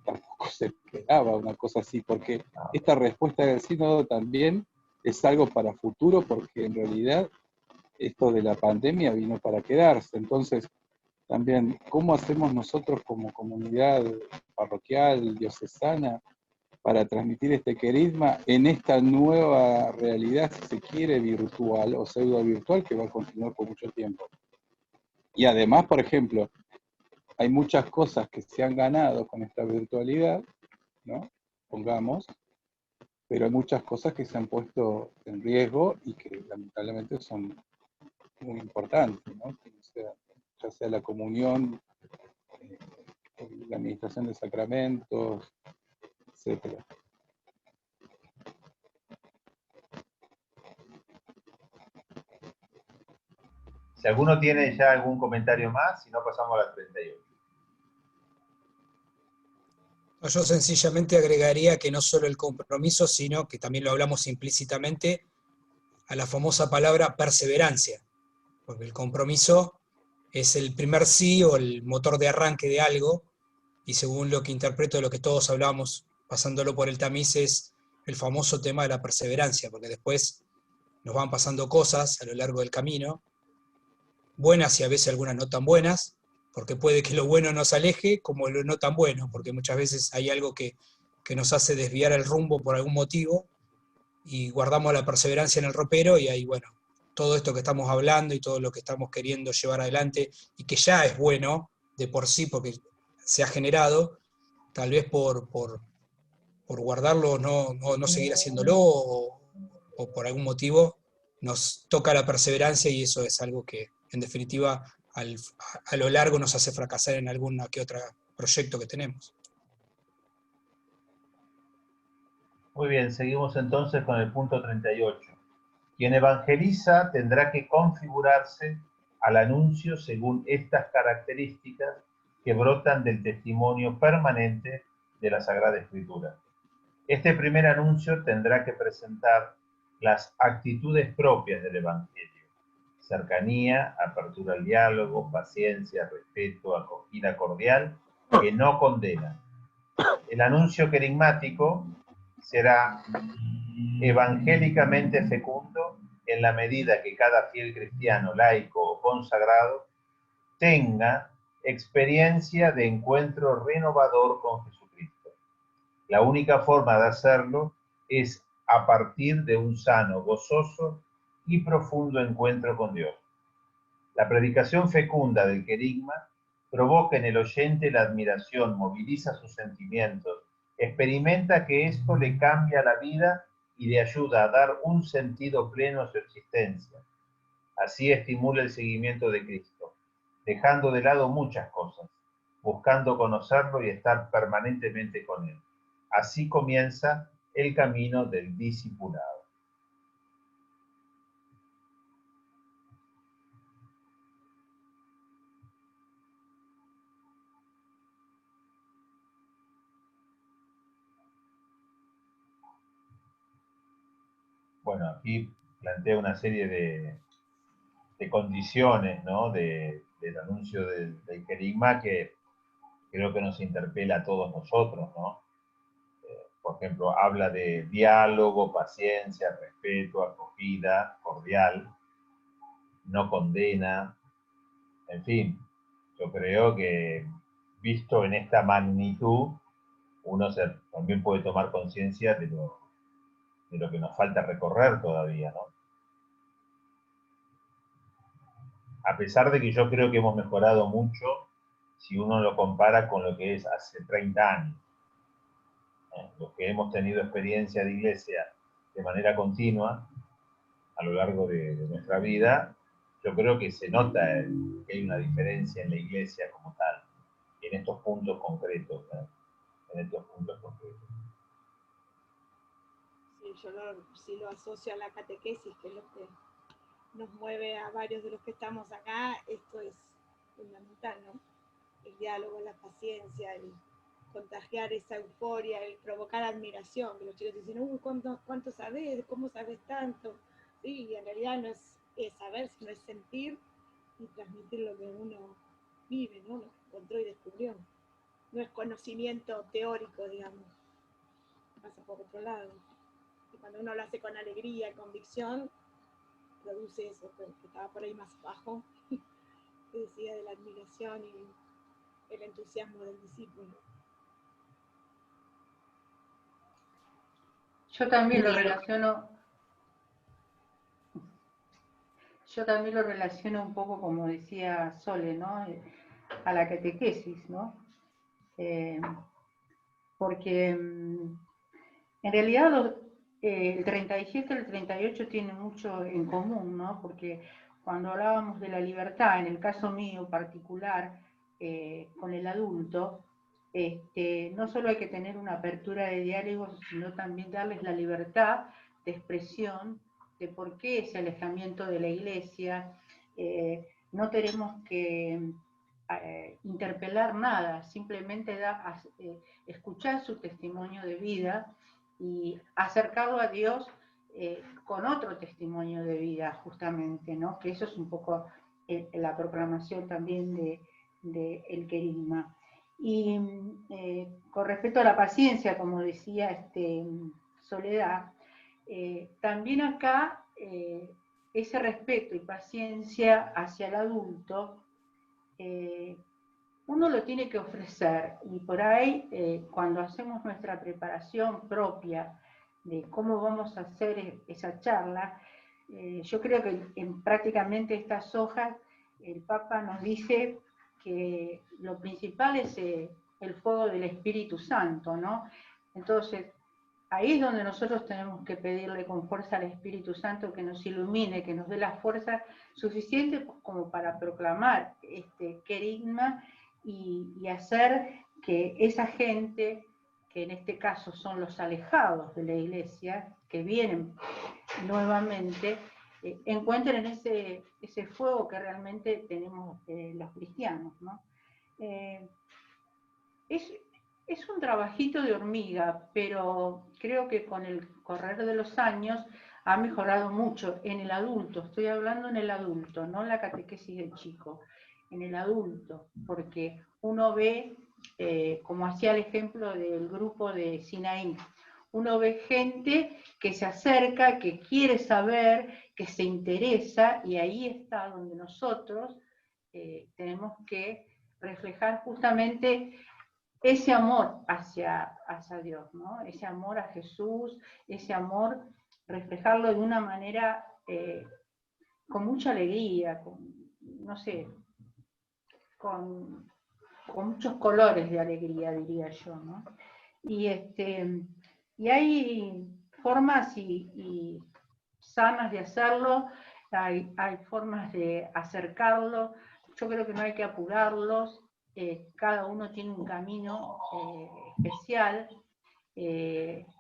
tampoco se esperaba una cosa así, porque esta respuesta del sínodo también es algo para futuro, porque en realidad esto de la pandemia vino para quedarse. Entonces, también, ¿cómo hacemos nosotros como comunidad parroquial, diocesana, para transmitir este querigma en esta nueva realidad, si se quiere, virtual o pseudo virtual, que va a continuar por mucho tiempo. Y además, por ejemplo, hay muchas cosas que se han ganado con esta virtualidad, ¿no? Pongamos, pero hay muchas cosas que se han puesto en riesgo y que lamentablemente son muy importantes, ¿no? Ya sea la comunión, la administración de sacramentos, etc. Si alguno tiene ya algún comentario más, si no pasamos a la 38. Yo sencillamente agregaría que no solo el compromiso, sino que también lo hablamos implícitamente a la famosa palabra perseverancia, porque el compromiso es el primer sí o el motor de arranque de algo, y según lo que interpreto de lo que todos hablamos, pasándolo por el tamiz, es el famoso tema de la perseverancia, porque después nos van pasando cosas a lo largo del camino, buenas y a veces algunas no tan buenas, porque puede que lo bueno nos aleje como lo no tan bueno, porque muchas veces hay algo que nos hace desviar el rumbo por algún motivo, y guardamos la perseverancia en el ropero, y ahí, bueno, todo esto que estamos hablando y todo lo que estamos queriendo llevar adelante, y que ya es bueno de por sí, porque se ha generado, tal vez por guardarlo, no seguir haciéndolo, o por algún motivo, nos toca la perseverancia, y eso es algo que, en definitiva, a lo largo nos hace fracasar en alguna que otro proyecto que tenemos. Muy bien, seguimos entonces con el punto 38. Quien evangeliza tendrá que configurarse al anuncio según estas características que brotan del testimonio permanente de la Sagrada Escritura. Este primer anuncio tendrá que presentar las actitudes propias del Evangelio: cercanía, apertura al diálogo, paciencia, respeto, acogida cordial, que no condena. El anuncio querigmático será evangélicamente fecundo en la medida que cada fiel cristiano, laico o consagrado tenga experiencia de encuentro renovador con Jesucristo. La única forma de hacerlo es a partir de un sano, gozoso y profundo encuentro con Dios. La predicación fecunda del querigma provoca en el oyente la admiración, moviliza sus sentimientos, experimenta que esto le cambia la vida y le ayuda a dar un sentido pleno a su existencia. Así estimula el seguimiento de Cristo, dejando de lado muchas cosas, buscando conocerlo y estar permanentemente con él. Así comienza el camino del discipulado. Bueno, aquí plantea una serie de condiciones, ¿no? Del anuncio del querigma, que creo que nos interpela a todos nosotros, ¿no? Por ejemplo, habla de diálogo, paciencia, respeto, acogida, cordial, no condena, en fin. Yo creo que, visto en esta magnitud, uno también puede tomar conciencia de lo que nos falta recorrer todavía, ¿no? A pesar de que yo creo que hemos mejorado mucho si uno lo compara con lo que es hace 30 años. Los que hemos tenido experiencia de iglesia de manera continua a lo largo de nuestra vida, yo creo que se nota que hay una diferencia en la iglesia como tal, en estos puntos concretos, ¿no? En estos puntos concretos. Sí, yo sí lo asocio a la catequesis, que es lo que nos mueve a varios de los que estamos acá. Esto es fundamental, ¿no? El diálogo, la paciencia, el contagiar esa euforia, el provocar admiración, que los chicos dicen, ¿cuánto sabes? ¿Cómo sabes tanto? Sí, y en realidad no es saber, sino es sentir y transmitir lo que uno vive, ¿no? Lo que encontró y descubrió. No es conocimiento teórico, digamos, pasa por otro lado. Y cuando uno lo hace con alegría, convicción, produce eso, que estaba por ahí más abajo, que decía de la admiración y el entusiasmo del discípulo. Yo también lo relaciono un poco, como decía Sole, ¿no? A la catequesis, ¿no? Porque en realidad el 37 y el 38 tienen mucho en común, ¿no? Porque cuando hablábamos de la libertad, en el caso mío particular, con el adulto, no solo hay que tener una apertura de diálogos, sino también darles la libertad de expresión de por qué ese alejamiento de la iglesia. No tenemos que interpelar nada, simplemente escuchar su testimonio de vida y acercarlo a Dios con otro testimonio de vida, justamente, ¿no? Que eso es un poco la proclamación también de el querigma. Y con respecto a la paciencia, como decía Soledad, también acá ese respeto y paciencia hacia el adulto, uno lo tiene que ofrecer, y por ahí cuando hacemos nuestra preparación propia de cómo vamos a hacer esa charla, yo creo que en prácticamente estas hojas el Papa nos dice que lo principal es el fuego del Espíritu Santo, ¿no? Entonces, ahí es donde nosotros tenemos que pedirle con fuerza al Espíritu Santo que nos ilumine, que nos dé la fuerza suficiente como para proclamar este querigma y hacer que esa gente, que en este caso son los alejados de la iglesia, que vienen nuevamente, encuentren ese fuego que realmente tenemos los cristianos, ¿no? Es un trabajito de hormiga, pero creo que con el correr de los años ha mejorado mucho en el adulto. Estoy hablando en el adulto, no en la catequesis del chico, en el adulto, porque uno ve, como hacía el ejemplo del grupo de Sinaí, uno ve gente que se acerca, que quiere saber, que se interesa, y ahí está donde nosotros tenemos que reflejar justamente ese amor hacia Dios, ¿no? Ese amor a Jesús, ese amor, reflejarlo de una manera con mucha alegría, no sé, con muchos colores de alegría, diría yo, ¿no? Y hay formas y sanas de hacerlo, hay formas de acercarlo. Yo creo que no hay que apurarlos, cada uno tiene un camino especial.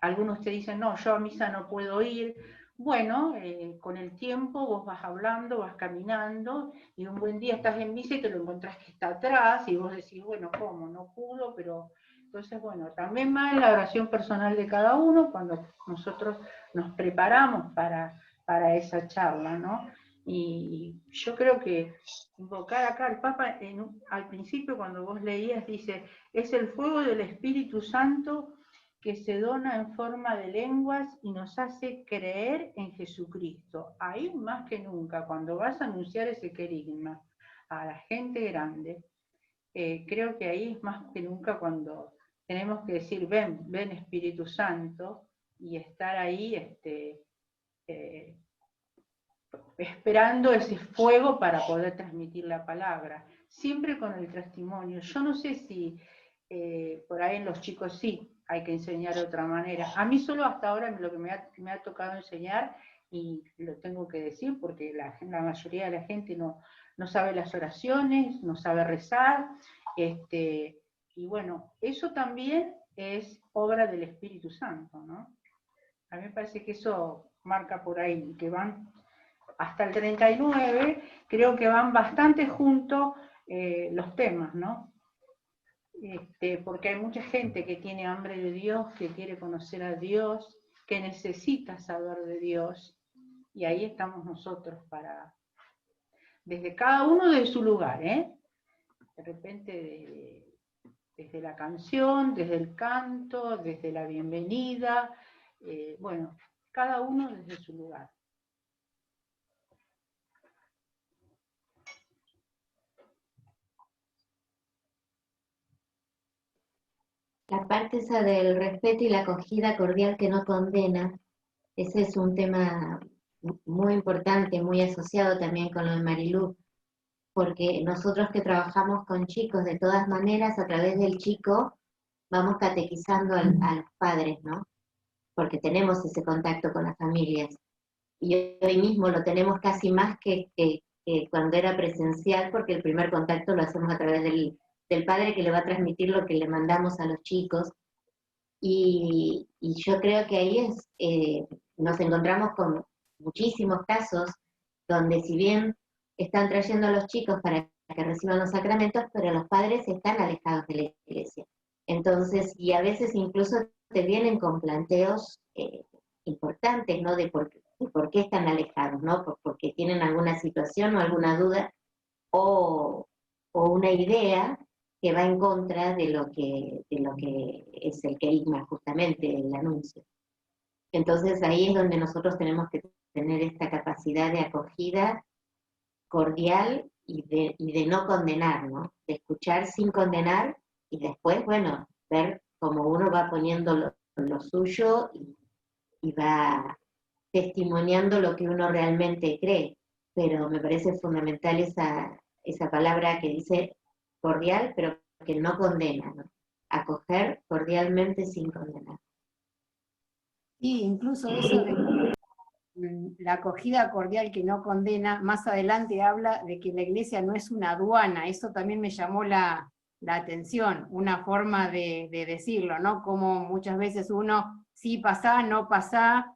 Algunos te dicen, no, yo a misa no puedo ir. Bueno, con el tiempo vos vas hablando, vas caminando, y un buen día estás en misa y te lo encontrás que está atrás, y vos decís, bueno, ¿cómo? No pudo, pero... Entonces, bueno, también va en la oración personal de cada uno, cuando nosotros nos preparamos para esa charla, ¿no? Y yo creo que invocar acá al Papa, al principio cuando vos leías, dice, es el fuego del Espíritu Santo que se dona en forma de lenguas y nos hace creer en Jesucristo. Ahí más que nunca, cuando vas a anunciar ese querigma a la gente grande, creo que ahí es más que nunca cuando tenemos que decir, ven Espíritu Santo, y estar ahí esperando ese fuego para poder transmitir la palabra, siempre con el testimonio. Yo no sé si por ahí en los chicos sí hay que enseñar de otra manera. A mí solo hasta ahora lo que me ha tocado enseñar, y lo tengo que decir porque la mayoría de la gente no sabe las oraciones, no sabe rezar, y bueno, eso también es obra del Espíritu Santo, ¿no? A mí me parece que eso marca por ahí, que van hasta el 39, creo que van bastante juntos los temas, ¿no? Porque hay mucha gente que tiene hambre de Dios, que quiere conocer a Dios, que necesita saber de Dios, y ahí estamos nosotros desde cada uno de su lugar, ¿eh? De repente desde la canción, desde el canto, desde la bienvenida, bueno, cada uno desde su lugar. parte esa del respeto y la acogida cordial que no condena, ese es un tema muy importante, muy asociado también con lo de Marilú, porque nosotros que trabajamos con chicos, de todas maneras, a través del chico, vamos catequizando a los padres, ¿no? Porque tenemos ese contacto con las familias. Y hoy mismo lo tenemos casi más que cuando era presencial, porque el primer contacto lo hacemos a través del padre que le va a transmitir lo que le mandamos a los chicos. Y yo creo que ahí nos encontramos con muchísimos casos donde si bien están trayendo a los chicos para que reciban los sacramentos, pero los padres están alejados de la iglesia. Entonces, y a veces incluso te vienen con planteos importantes, ¿no? De por qué están alejados, ¿no? Porque tienen alguna situación o alguna duda o una idea que va en contra de lo que es el querigma, justamente, el anuncio. Entonces ahí es donde nosotros tenemos que tener esta capacidad de acogida cordial y de no condenar, ¿no? De escuchar sin condenar y después, bueno, ver cómo uno va poniendo lo suyo y va testimoniando lo que uno realmente cree. Pero me parece fundamental esa palabra que dice cordial, pero que no condena, ¿no? Acoger cordialmente sin condenar. Sí, incluso eso de la acogida cordial que no condena, más adelante habla de que la iglesia no es una aduana, eso también me llamó la atención, una forma de decirlo, ¿no? Como muchas veces uno, sí pasá, no pasá,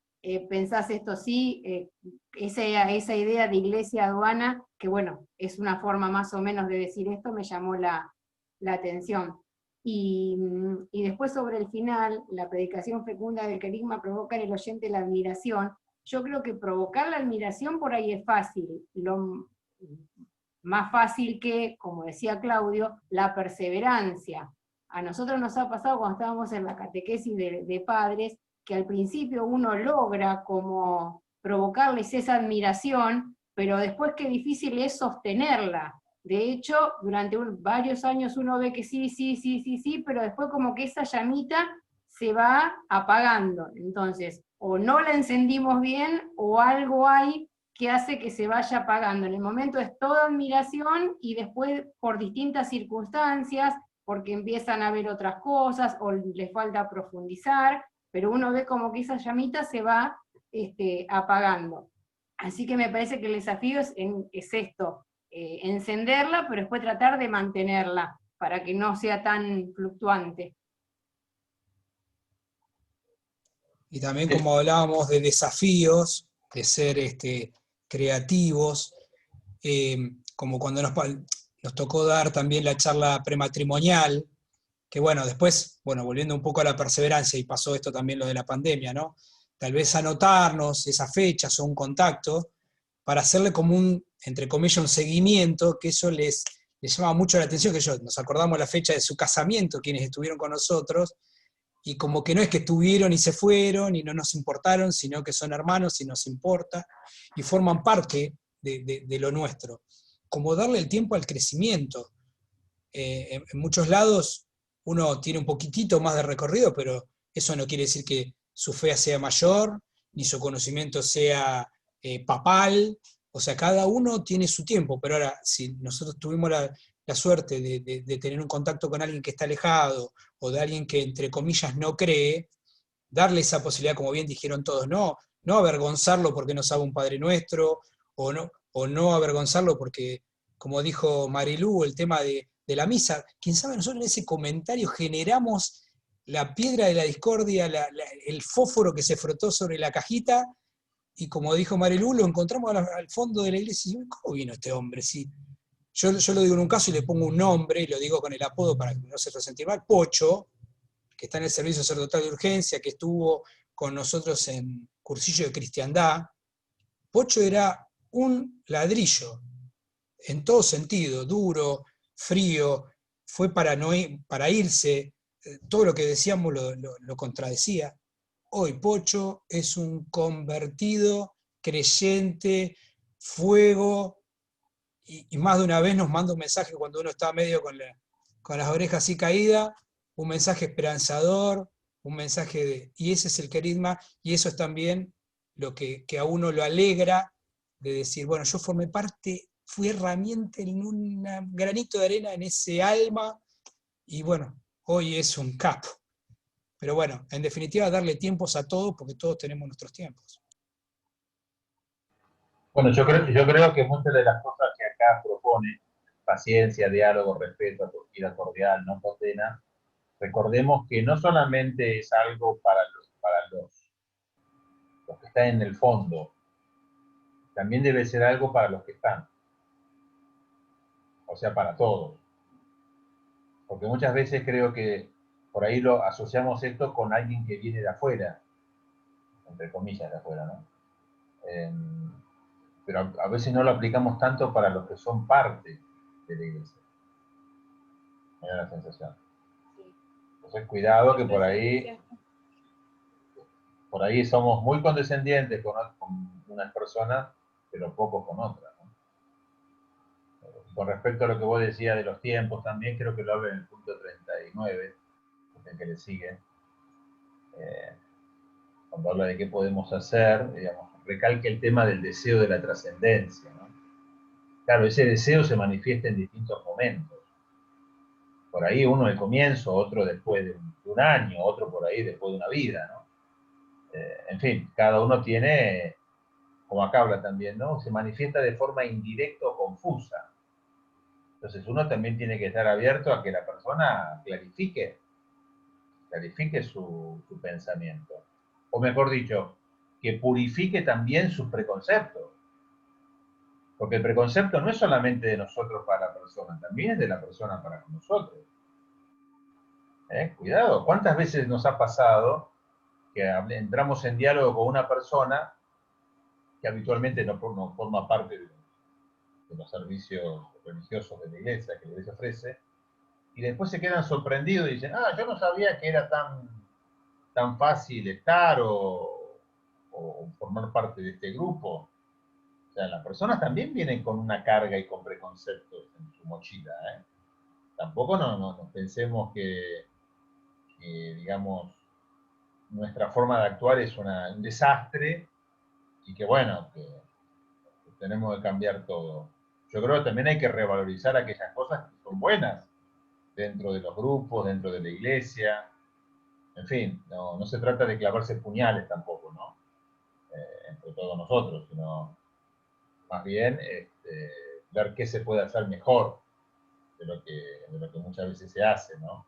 pensás esto sí, esa idea de iglesia aduana, que bueno, es una forma más o menos de decir esto, me llamó la atención. Y después sobre el final, la predicación fecunda del querigma provoca en el oyente la admiración. Yo creo que provocar la admiración por ahí es fácil, lo más fácil que, como decía Claudio, la perseverancia. A nosotros nos ha pasado cuando estábamos en la catequesis de padres, que al principio uno logra como provocarles esa admiración, pero después qué difícil es sostenerla. De hecho, durante varios años uno ve que sí, pero después como que esa llamita se va apagando. Entonces, o no la encendimos bien, o algo hay que hace que se vaya apagando. En el momento es toda admiración, y después por distintas circunstancias, porque empiezan a ver otras cosas, o les falta profundizar, pero uno ve como que esa llamita se va apagando. Así que me parece que el desafío es esto, encenderla, pero después tratar de mantenerla, para que no sea tan fluctuante. Y también, como hablábamos de desafíos, de ser creativos, como cuando nos tocó dar también la charla prematrimonial, que bueno, después, bueno, volviendo un poco a la perseverancia, y pasó esto también lo de la pandemia, ¿no? Tal vez anotarnos esas fechas o un contacto, para hacerle como entre comillas, un seguimiento, que eso les llama mucho la atención, que nos acordamos la fecha de su casamiento, quienes estuvieron con nosotros, y como que no es que estuvieron y se fueron y no nos importaron, sino que son hermanos y nos importa, y forman parte de lo nuestro. Como darle el tiempo al crecimiento. En muchos lados uno tiene un poquitito más de recorrido, pero eso no quiere decir que su fe sea mayor, ni su conocimiento sea papal. O sea, cada uno tiene su tiempo, pero ahora, si nosotros tuvimos la suerte de tener un contacto con alguien que está alejado, o de alguien que, entre comillas, no cree, darle esa posibilidad, como bien dijeron todos, no avergonzarlo porque no sabe un Padre Nuestro, o no avergonzarlo porque, como dijo Marilú, el tema de la misa, quién sabe, nosotros en ese comentario generamos la piedra de la discordia, el fósforo que se frotó sobre la cajita, y como dijo Marilú, lo encontramos al fondo de la iglesia, y ¿cómo vino este hombre? Sí. Yo lo digo en un caso y le pongo un nombre, y lo digo con el apodo para que no se sentir mal, Pocho, que está en el servicio sacerdotal de urgencia, que estuvo con nosotros en cursillo de cristiandad. Pocho era un ladrillo, en todo sentido, duro, frío, fue para irse, todo lo que decíamos lo contradecía. Hoy Pocho es un convertido, creyente, fuego, y más de una vez nos manda un mensaje cuando uno está medio con las orejas así caídas, un mensaje esperanzador, un mensaje de... Y ese es el carisma, y eso es también lo que a uno lo alegra, de decir, bueno, yo formé parte, fui herramienta en un granito de arena en ese alma, y bueno, hoy es un capo. Pero bueno, en definitiva, darle tiempos a todos, porque todos tenemos nuestros tiempos. Bueno, yo creo que muchas de las cosas que acá propone, paciencia, diálogo, respeto, acogida cordial, no condena, recordemos que no solamente es algo para los que están en el fondo, también debe ser algo para los que están, o sea, para todos. Porque muchas veces creo que por ahí lo asociamos esto con alguien que viene de afuera, entre comillas de afuera, ¿no? Pero a veces no lo aplicamos tanto para los que son parte de la iglesia. Me da la sensación. Entonces, cuidado que por ahí somos muy condescendientes con unas personas, pero poco con otras, ¿no? Con respecto a lo que vos decías de los tiempos, también creo que lo habla en el punto 39, el que le sigue, cuando habla de qué podemos hacer, digamos, recalca el tema del deseo de la trascendencia, ¿no? Claro, ese deseo se manifiesta en distintos momentos. Por ahí uno al comienzo, otro después de un año, otro por ahí después de una vida, ¿no? En fin, cada uno tiene, como acá habla también, ¿no? Se manifiesta de forma indirecta o confusa. Entonces uno también tiene que estar abierto a que la persona clarifique su pensamiento. O mejor dicho, que purifique también sus preconceptos. Porque el preconcepto no es solamente de nosotros para la persona, también es de la persona para con nosotros. Cuidado, ¿cuántas veces nos ha pasado que entramos en diálogo con una persona que habitualmente no forma parte de los servicios religiosos de la iglesia que la iglesia ofrece, y después se quedan sorprendidos y dicen, yo no sabía que era tan fácil estar o formar parte de este grupo. O sea, las personas también vienen con una carga y con preconceptos en su mochila, ¿eh? Tampoco nos pensemos que, digamos, nuestra forma de actuar es un desastre y que, bueno, que tenemos que cambiar todo. Yo creo que también hay que revalorizar aquellas cosas que son buenas dentro de los grupos, dentro de la iglesia. En fin, no se trata de clavarse puñales tampoco, ¿no? Entre todos nosotros, sino más bien ver qué se puede hacer mejor de lo que muchas veces se hace, ¿no?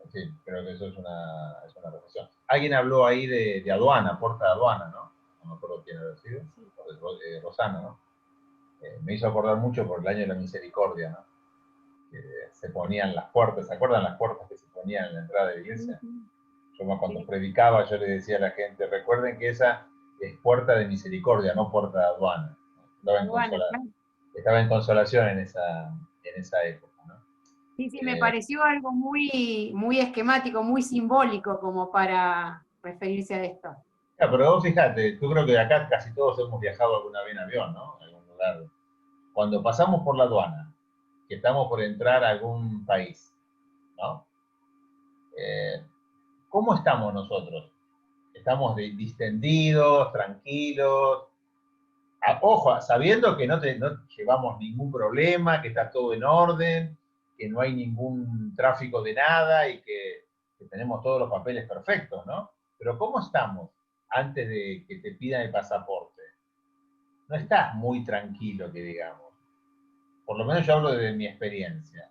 En fin, creo que eso es una reflexión. Alguien habló ahí de aduana, puerta de aduana, ¿no? No me acuerdo quién había sido, Rosana, ¿no? Me hizo acordar mucho por el año de la misericordia, ¿no? Que se ponían las puertas, ¿se acuerdan las puertas que se ponían en la entrada de la iglesia? Yo cuando predicaba, yo le decía a la gente, recuerden que esa es puerta de misericordia, no puerta de aduana. Estaba en consolación en esa época, ¿no? Sí, me pareció algo muy, muy esquemático, muy simbólico como para referirse a esto. Pero vos fíjate, yo creo que acá casi todos hemos viajado alguna vez en avión, ¿no? En algún lugar. Cuando pasamos por la aduana, que estamos por entrar a algún país, ¿no? ¿Cómo estamos nosotros? Estamos distendidos, tranquilos, ojo, sabiendo que no llevamos ningún problema, que está todo en orden, que no hay ningún tráfico de nada y que tenemos todos los papeles perfectos, ¿no? Pero ¿cómo estamos antes de que te pidan el pasaporte? No estás muy tranquilo, que digamos. Por lo menos yo hablo de mi experiencia.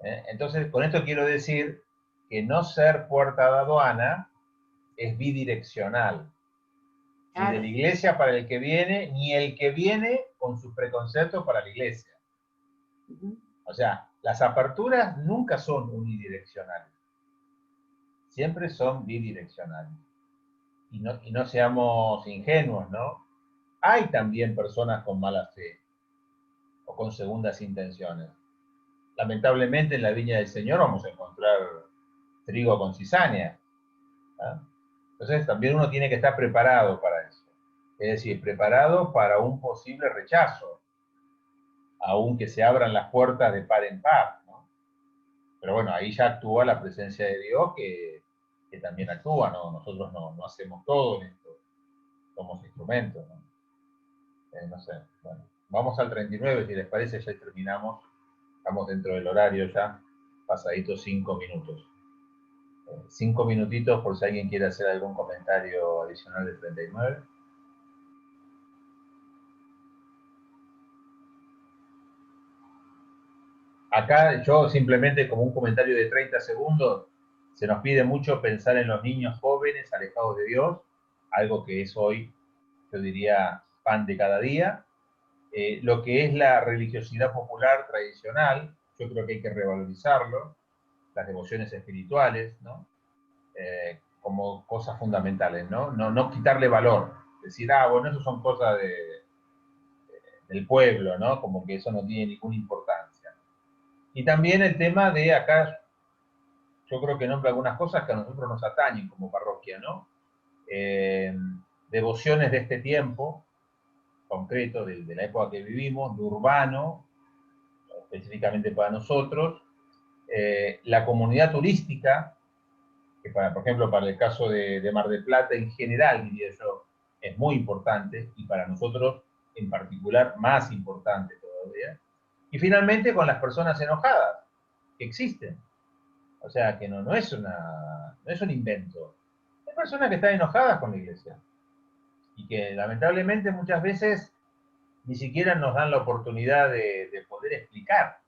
Entonces, con esto quiero decir que no ser puerta de aduana es bidireccional. Ni de la iglesia para el que viene, ni el que viene con sus preconceptos para la iglesia. O sea, las aperturas nunca son unidireccionales. Siempre son bidireccionales. Y no seamos ingenuos, ¿no? Hay también personas con mala fe o con segundas intenciones. Lamentablemente en la viña del Señor vamos a encontrar trigo con cizaña. ¿Ah? Entonces también uno tiene que estar preparado para eso. Es decir, preparado para un posible rechazo, aunque se abran las puertas de par en par, ¿no? Pero bueno, ahí ya actúa la presencia de Dios que también actúa, ¿no? Nosotros no hacemos todo en esto, somos instrumentos, ¿no? No sé, bueno, vamos al 39, si les parece, ya terminamos, estamos dentro del horario ya, pasaditos 5 minutos. 5 minutitos por si alguien quiere hacer algún comentario adicional del 39. Acá yo simplemente como un comentario de 30 segundos, se nos pide mucho pensar en los niños jóvenes alejados de Dios, algo que es hoy, yo diría, pan de cada día. Lo que es la religiosidad popular tradicional, yo creo que hay que revalorizarlo, las devociones espirituales, ¿no? Como cosas fundamentales, ¿no? No quitarle valor, decir, bueno, eso son cosas del pueblo, ¿no? Como que eso no tiene ninguna importancia. Y también el tema de acá, yo creo que nombra algunas cosas que a nosotros nos atañen como parroquia, ¿no? Devociones de este tiempo, concreto, de la época que vivimos, de urbano, específicamente para nosotros, la comunidad turística, que por ejemplo, para el caso de Mar del Plata en general, diría yo, es muy importante, y para nosotros en particular más importante todavía. Y finalmente con las personas enojadas, que existen. O sea, que no es un invento. Hay personas que están enojadas con la iglesia, y que lamentablemente muchas veces ni siquiera nos dan la oportunidad de poder explicar,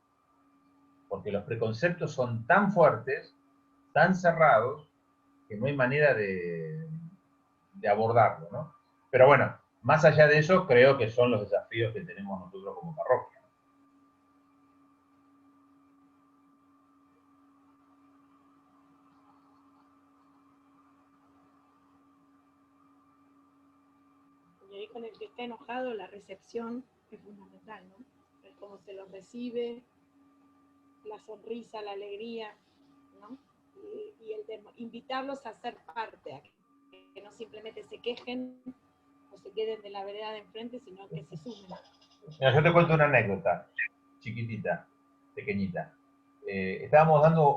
porque los preconceptos son tan fuertes, tan cerrados, que no hay manera de abordarlo, ¿no? Pero bueno, más allá de eso, creo que son los desafíos que tenemos nosotros como parroquia. Y ahí con el que está enojado, la recepción es fundamental, ¿no? El cómo se lo recibe, la sonrisa, la alegría, ¿no? Y el de invitarlos a ser parte, a que no simplemente se quejen o se queden de la vereda de enfrente, sino que se sumen. Mira, yo te cuento una anécdota, chiquitita, pequeñita. Estábamos dando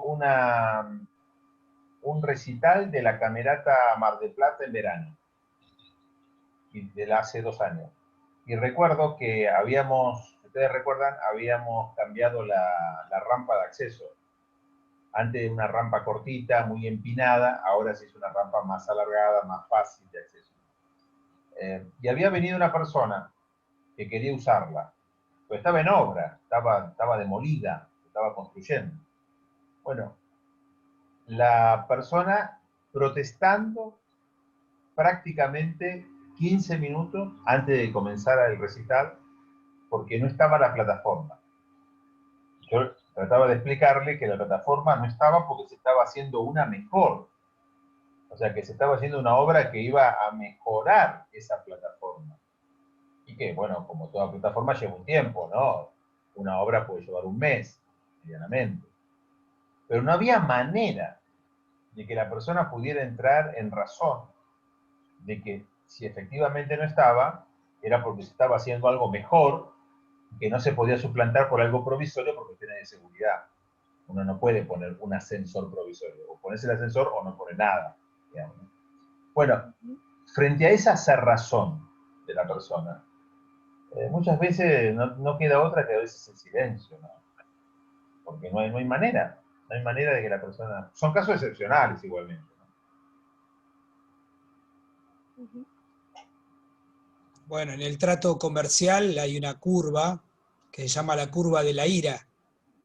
un recital de la Camerata Mar del Plata en verano, de hace 2 años. Y recuerdo que ustedes recuerdan, habíamos cambiado la rampa de acceso. Antes de una rampa cortita, muy empinada, ahora sí es una rampa más alargada, más fácil de acceso. Y había venido una persona que quería usarla, pero estaba en obra, estaba demolida, estaba construyendo. Bueno, la persona protestando prácticamente 15 minutos antes de comenzar el recital, porque no estaba la plataforma. Yo trataba de explicarle que la plataforma no estaba porque se estaba haciendo una mejor. O sea, que se estaba haciendo una obra que iba a mejorar esa plataforma. Y que, bueno, como toda plataforma lleva un tiempo, ¿no? Una obra puede llevar un mes, medianamente. Pero no había manera de que la persona pudiera entrar en razón de que si efectivamente no estaba, era porque se estaba haciendo algo mejor, que no se podía suplantar por algo provisorio por cuestiones de seguridad. Uno no puede poner un ascensor provisorio, o ponerse el ascensor o no pone nada, digamos. Bueno, frente a esa cerrazón de la persona, muchas veces no queda otra que a veces el silencio, ¿no? Porque no hay manera de que la persona... Son casos excepcionales igualmente, ¿no? Bueno, en el trato comercial hay una curva que se llama la curva de la ira.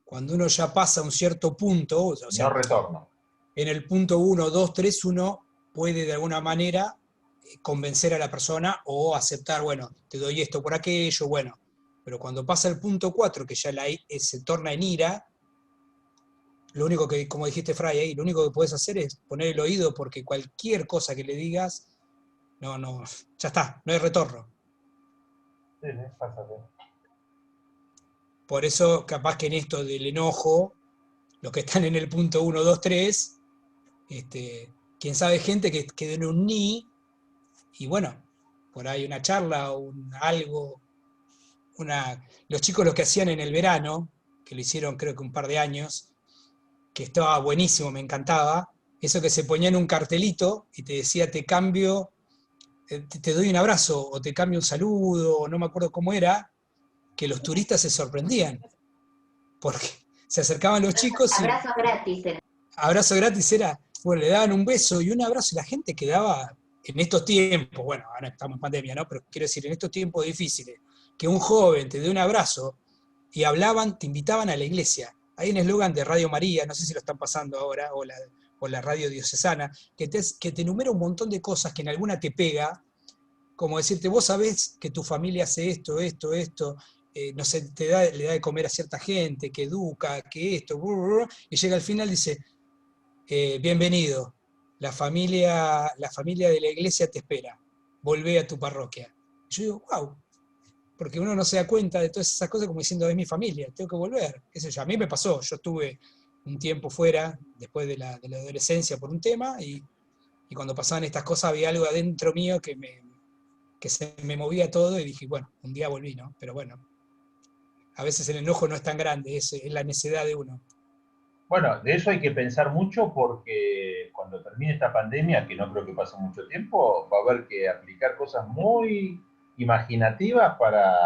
Cuando uno ya pasa un cierto punto, o sea, no retorno. En el punto 1, 2, 3, uno puede de alguna manera convencer a la persona o aceptar, bueno, te doy esto por aquello, bueno. Pero cuando pasa el punto 4, que ya se torna en ira, lo único que, como dijiste Fray ahí, lo único que puedes hacer es poner el oído, porque cualquier cosa que le digas, ya está, no hay retorno. Sí, pasa bien. Por eso, capaz que en esto del enojo, los que están en el punto 1, 2, 3, quién sabe, gente que quedó en un ni, y bueno, por ahí una charla, algo, los chicos lo que hacían en el verano, que lo hicieron creo que un par de años, que estaba buenísimo, me encantaba, eso que se ponía en un cartelito y te decía, te cambio, te doy un abrazo, o te cambio un saludo, o no me acuerdo cómo era, que los turistas se sorprendían, porque se acercaban los chicos y Abrazo gratis. abrazo gratis era, bueno, le daban un beso y un abrazo y la gente quedaba, en estos tiempos, bueno, ahora estamos en pandemia, ¿no? Pero quiero decir, en estos tiempos difíciles, que un joven te dé un abrazo y hablaban, te invitaban a la iglesia. Hay un eslogan de Radio María, no sé si lo están pasando ahora, o la radio diocesana, que te enumera un montón de cosas que en alguna te pega, como decirte, vos sabés que tu familia hace esto, no sé, le da de comer a cierta gente, que educa, que esto, y llega al final y dice, bienvenido, la familia de la iglesia te espera, volvé a tu parroquia. Y yo digo, wow, porque uno no se da cuenta de todas esas cosas como diciendo, es mi familia, tengo que volver, qué sé yo. A mí me pasó, yo estuve un tiempo fuera, después de la adolescencia por un tema, y cuando pasaban estas cosas había algo adentro mío que se me movía todo y dije, bueno, un día volví, ¿no? Pero bueno, a veces el enojo no es tan grande, es la necedad de uno. Bueno, de eso hay que pensar mucho porque cuando termine esta pandemia, que no creo que pase mucho tiempo, va a haber que aplicar cosas muy imaginativas para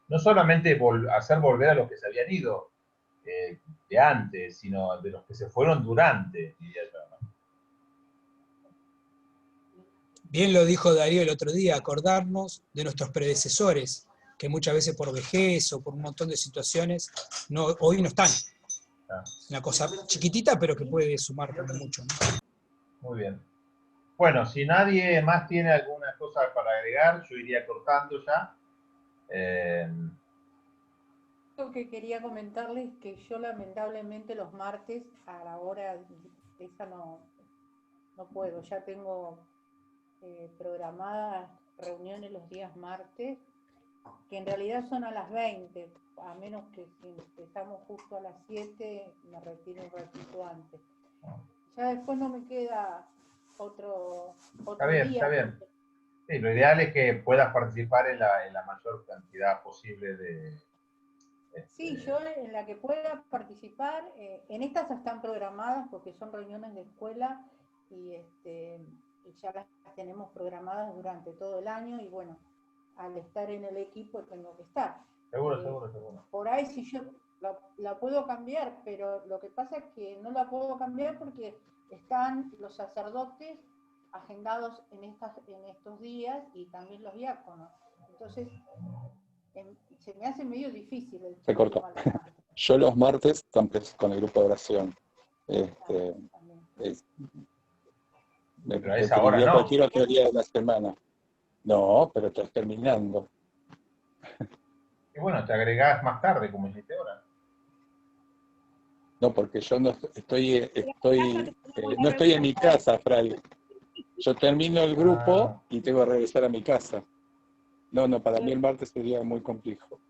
no solamente hacer volver a los que se habían ido de antes, sino de los que se fueron durante, diría yo, ¿no? Bien lo dijo Darío el otro día, acordarnos de nuestros predecesores, que muchas veces por vejez o por un montón de situaciones hoy no están. Una cosa chiquitita, pero que puede sumar mucho, ¿no? Muy bien. Bueno, si nadie más tiene alguna cosa para agregar, yo iría cortando ya. Lo que quería comentarles es que yo lamentablemente los martes a la hora esa no puedo, ya tengo programadas reuniones los días martes, que en realidad son a las 20, a menos que si empezamos justo a las 7, me retiro un ratito antes. Ya después no me queda otro está bien, día. Está bien. Sí, lo ideal es que puedas participar en la mayor cantidad posible de... Sí, yo en la que pueda participar, en estas están programadas porque son reuniones de escuela y ya las tenemos programadas durante todo el año y bueno, al estar en el equipo tengo que estar. Seguro. Por ahí si yo la puedo cambiar, pero lo que pasa es que no la puedo cambiar porque están los sacerdotes agendados en estos días y también los diáconos. Entonces, se me hace medio difícil. Se cortó. Yo los martes con el grupo de oración. Pero a esa hora no. Cualquier otro día de la semana. No, pero estás terminando. Y bueno, te agregás más tarde, como hiciste ahora. No, porque yo no estoy en mi casa, Fray. Yo termino el grupo y tengo que regresar a mi casa. No, para mí el martes sería muy complejo.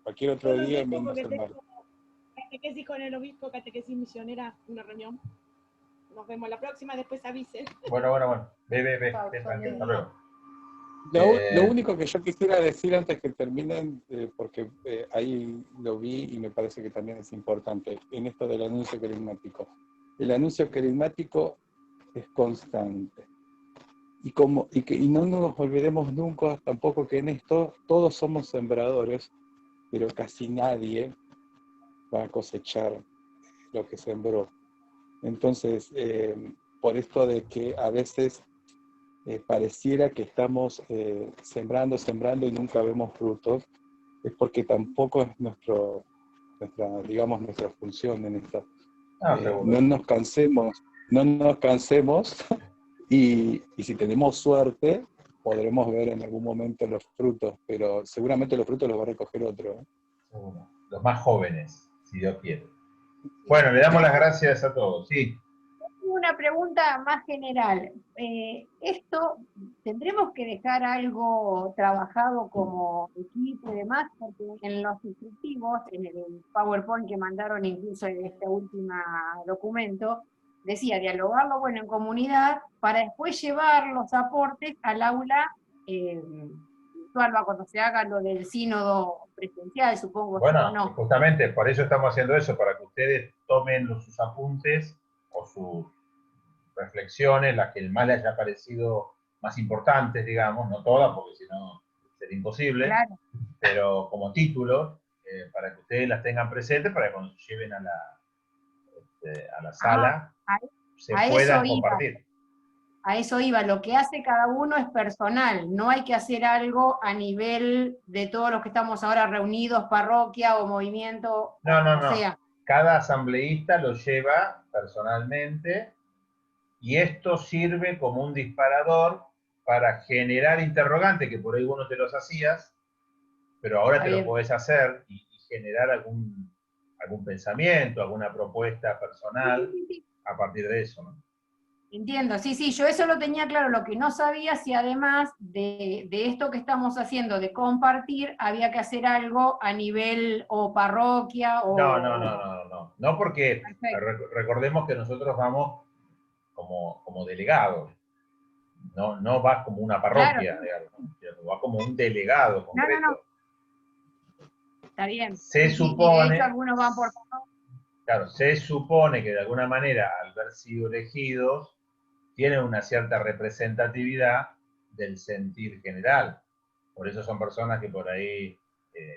Cualquier otro día menos el martes. Catequesis con el obispo, catequesis misionera, una reunión. Nos vemos la próxima, después avisen. Bueno. Ve, hasta luego. Lo único que yo quisiera decir antes que terminen, porque ahí lo vi y me parece que también es importante, en esto del anuncio carismático. El anuncio carismático es constante. Y no nos olvidemos nunca tampoco que en esto todos somos sembradores, pero casi nadie va a cosechar lo que sembró. Entonces, por esto de que a veces pareciera que estamos sembrando y nunca vemos frutos, es porque tampoco es nuestra función en esto. No nos cansemos y si tenemos suerte podremos ver en algún momento los frutos, pero seguramente los frutos los va a recoger otro. Los más jóvenes, si Dios quiere. Bueno, le damos las gracias a todos, sí. Una pregunta más general. Esto, ¿tendremos que dejar algo trabajado como equipo y demás? Porque en los instructivos, en el PowerPoint que mandaron incluso en este último documento, decía dialogarlo bueno en comunidad para después llevar los aportes al aula Alba, cuando se haga lo del sínodo presencial, supongo, Bueno, ¿o no? justamente por eso estamos haciendo eso, para que ustedes tomen sus apuntes o sus reflexiones, las que más les haya parecido más importantes, digamos, no todas, porque si no sería imposible, Claro. pero como títulos, para que ustedes las tengan presentes, para que cuando se lleven a la sala se a eso puedan iba. compartir. A eso iba, lo que hace cada uno es personal, no hay que hacer algo a nivel de todos los que estamos ahora reunidos, parroquia o movimiento, No, o no, como no. sea. Cada asambleísta lo lleva personalmente y esto sirve como un disparador para generar interrogantes, que por ahí vos no te los hacías, pero ahora Está te lo bien. podés hacer y generar algún pensamiento, alguna propuesta personal Sí. a partir de eso, ¿no? Entiendo, sí, yo eso lo tenía claro, lo que no sabía si además de esto que estamos haciendo, de compartir, había que hacer algo a nivel o parroquia o... No, porque Perfecto. recordemos que nosotros vamos como delegados, no vas como una parroquia, Claro. digamos, va como un delegado concreto. No. Está bien. Se Sí, supone, de hecho algunos van por... claro, se supone que de alguna manera, al haber sido elegidos, tienen una cierta representatividad del sentir general. Por eso son personas que por ahí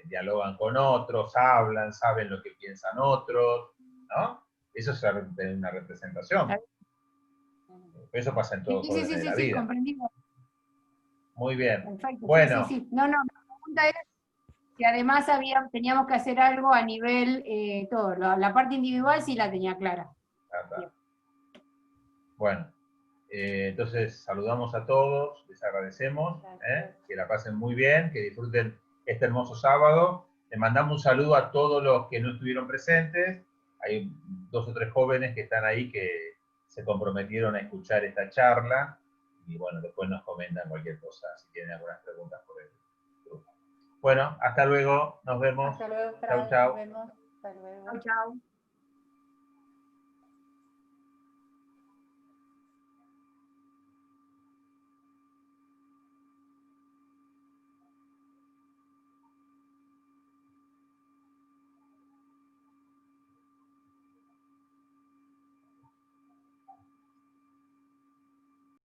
dialogan con otros, hablan, saben lo que piensan otros, ¿no? Eso es una representación. Eso pasa en todos los órdenes de la vida. Comprendido. Muy bien. Perfecto. Bueno. Sí. No, la pregunta es si además teníamos que hacer algo a nivel, todo, la parte individual sí la tenía clara. Bueno, entonces saludamos a todos, les agradecemos, que la pasen muy bien, que disfruten este hermoso sábado. Les mandamos un saludo a todos los que no estuvieron presentes. Hay 2 o 3 jóvenes que están ahí que se comprometieron a escuchar esta charla y bueno, después nos comentan cualquier cosa, si tienen algunas preguntas por el grupo. Bueno, hasta luego, nos vemos. Hasta luego, Chau, chau. nos vemos. Hasta luego. Chau.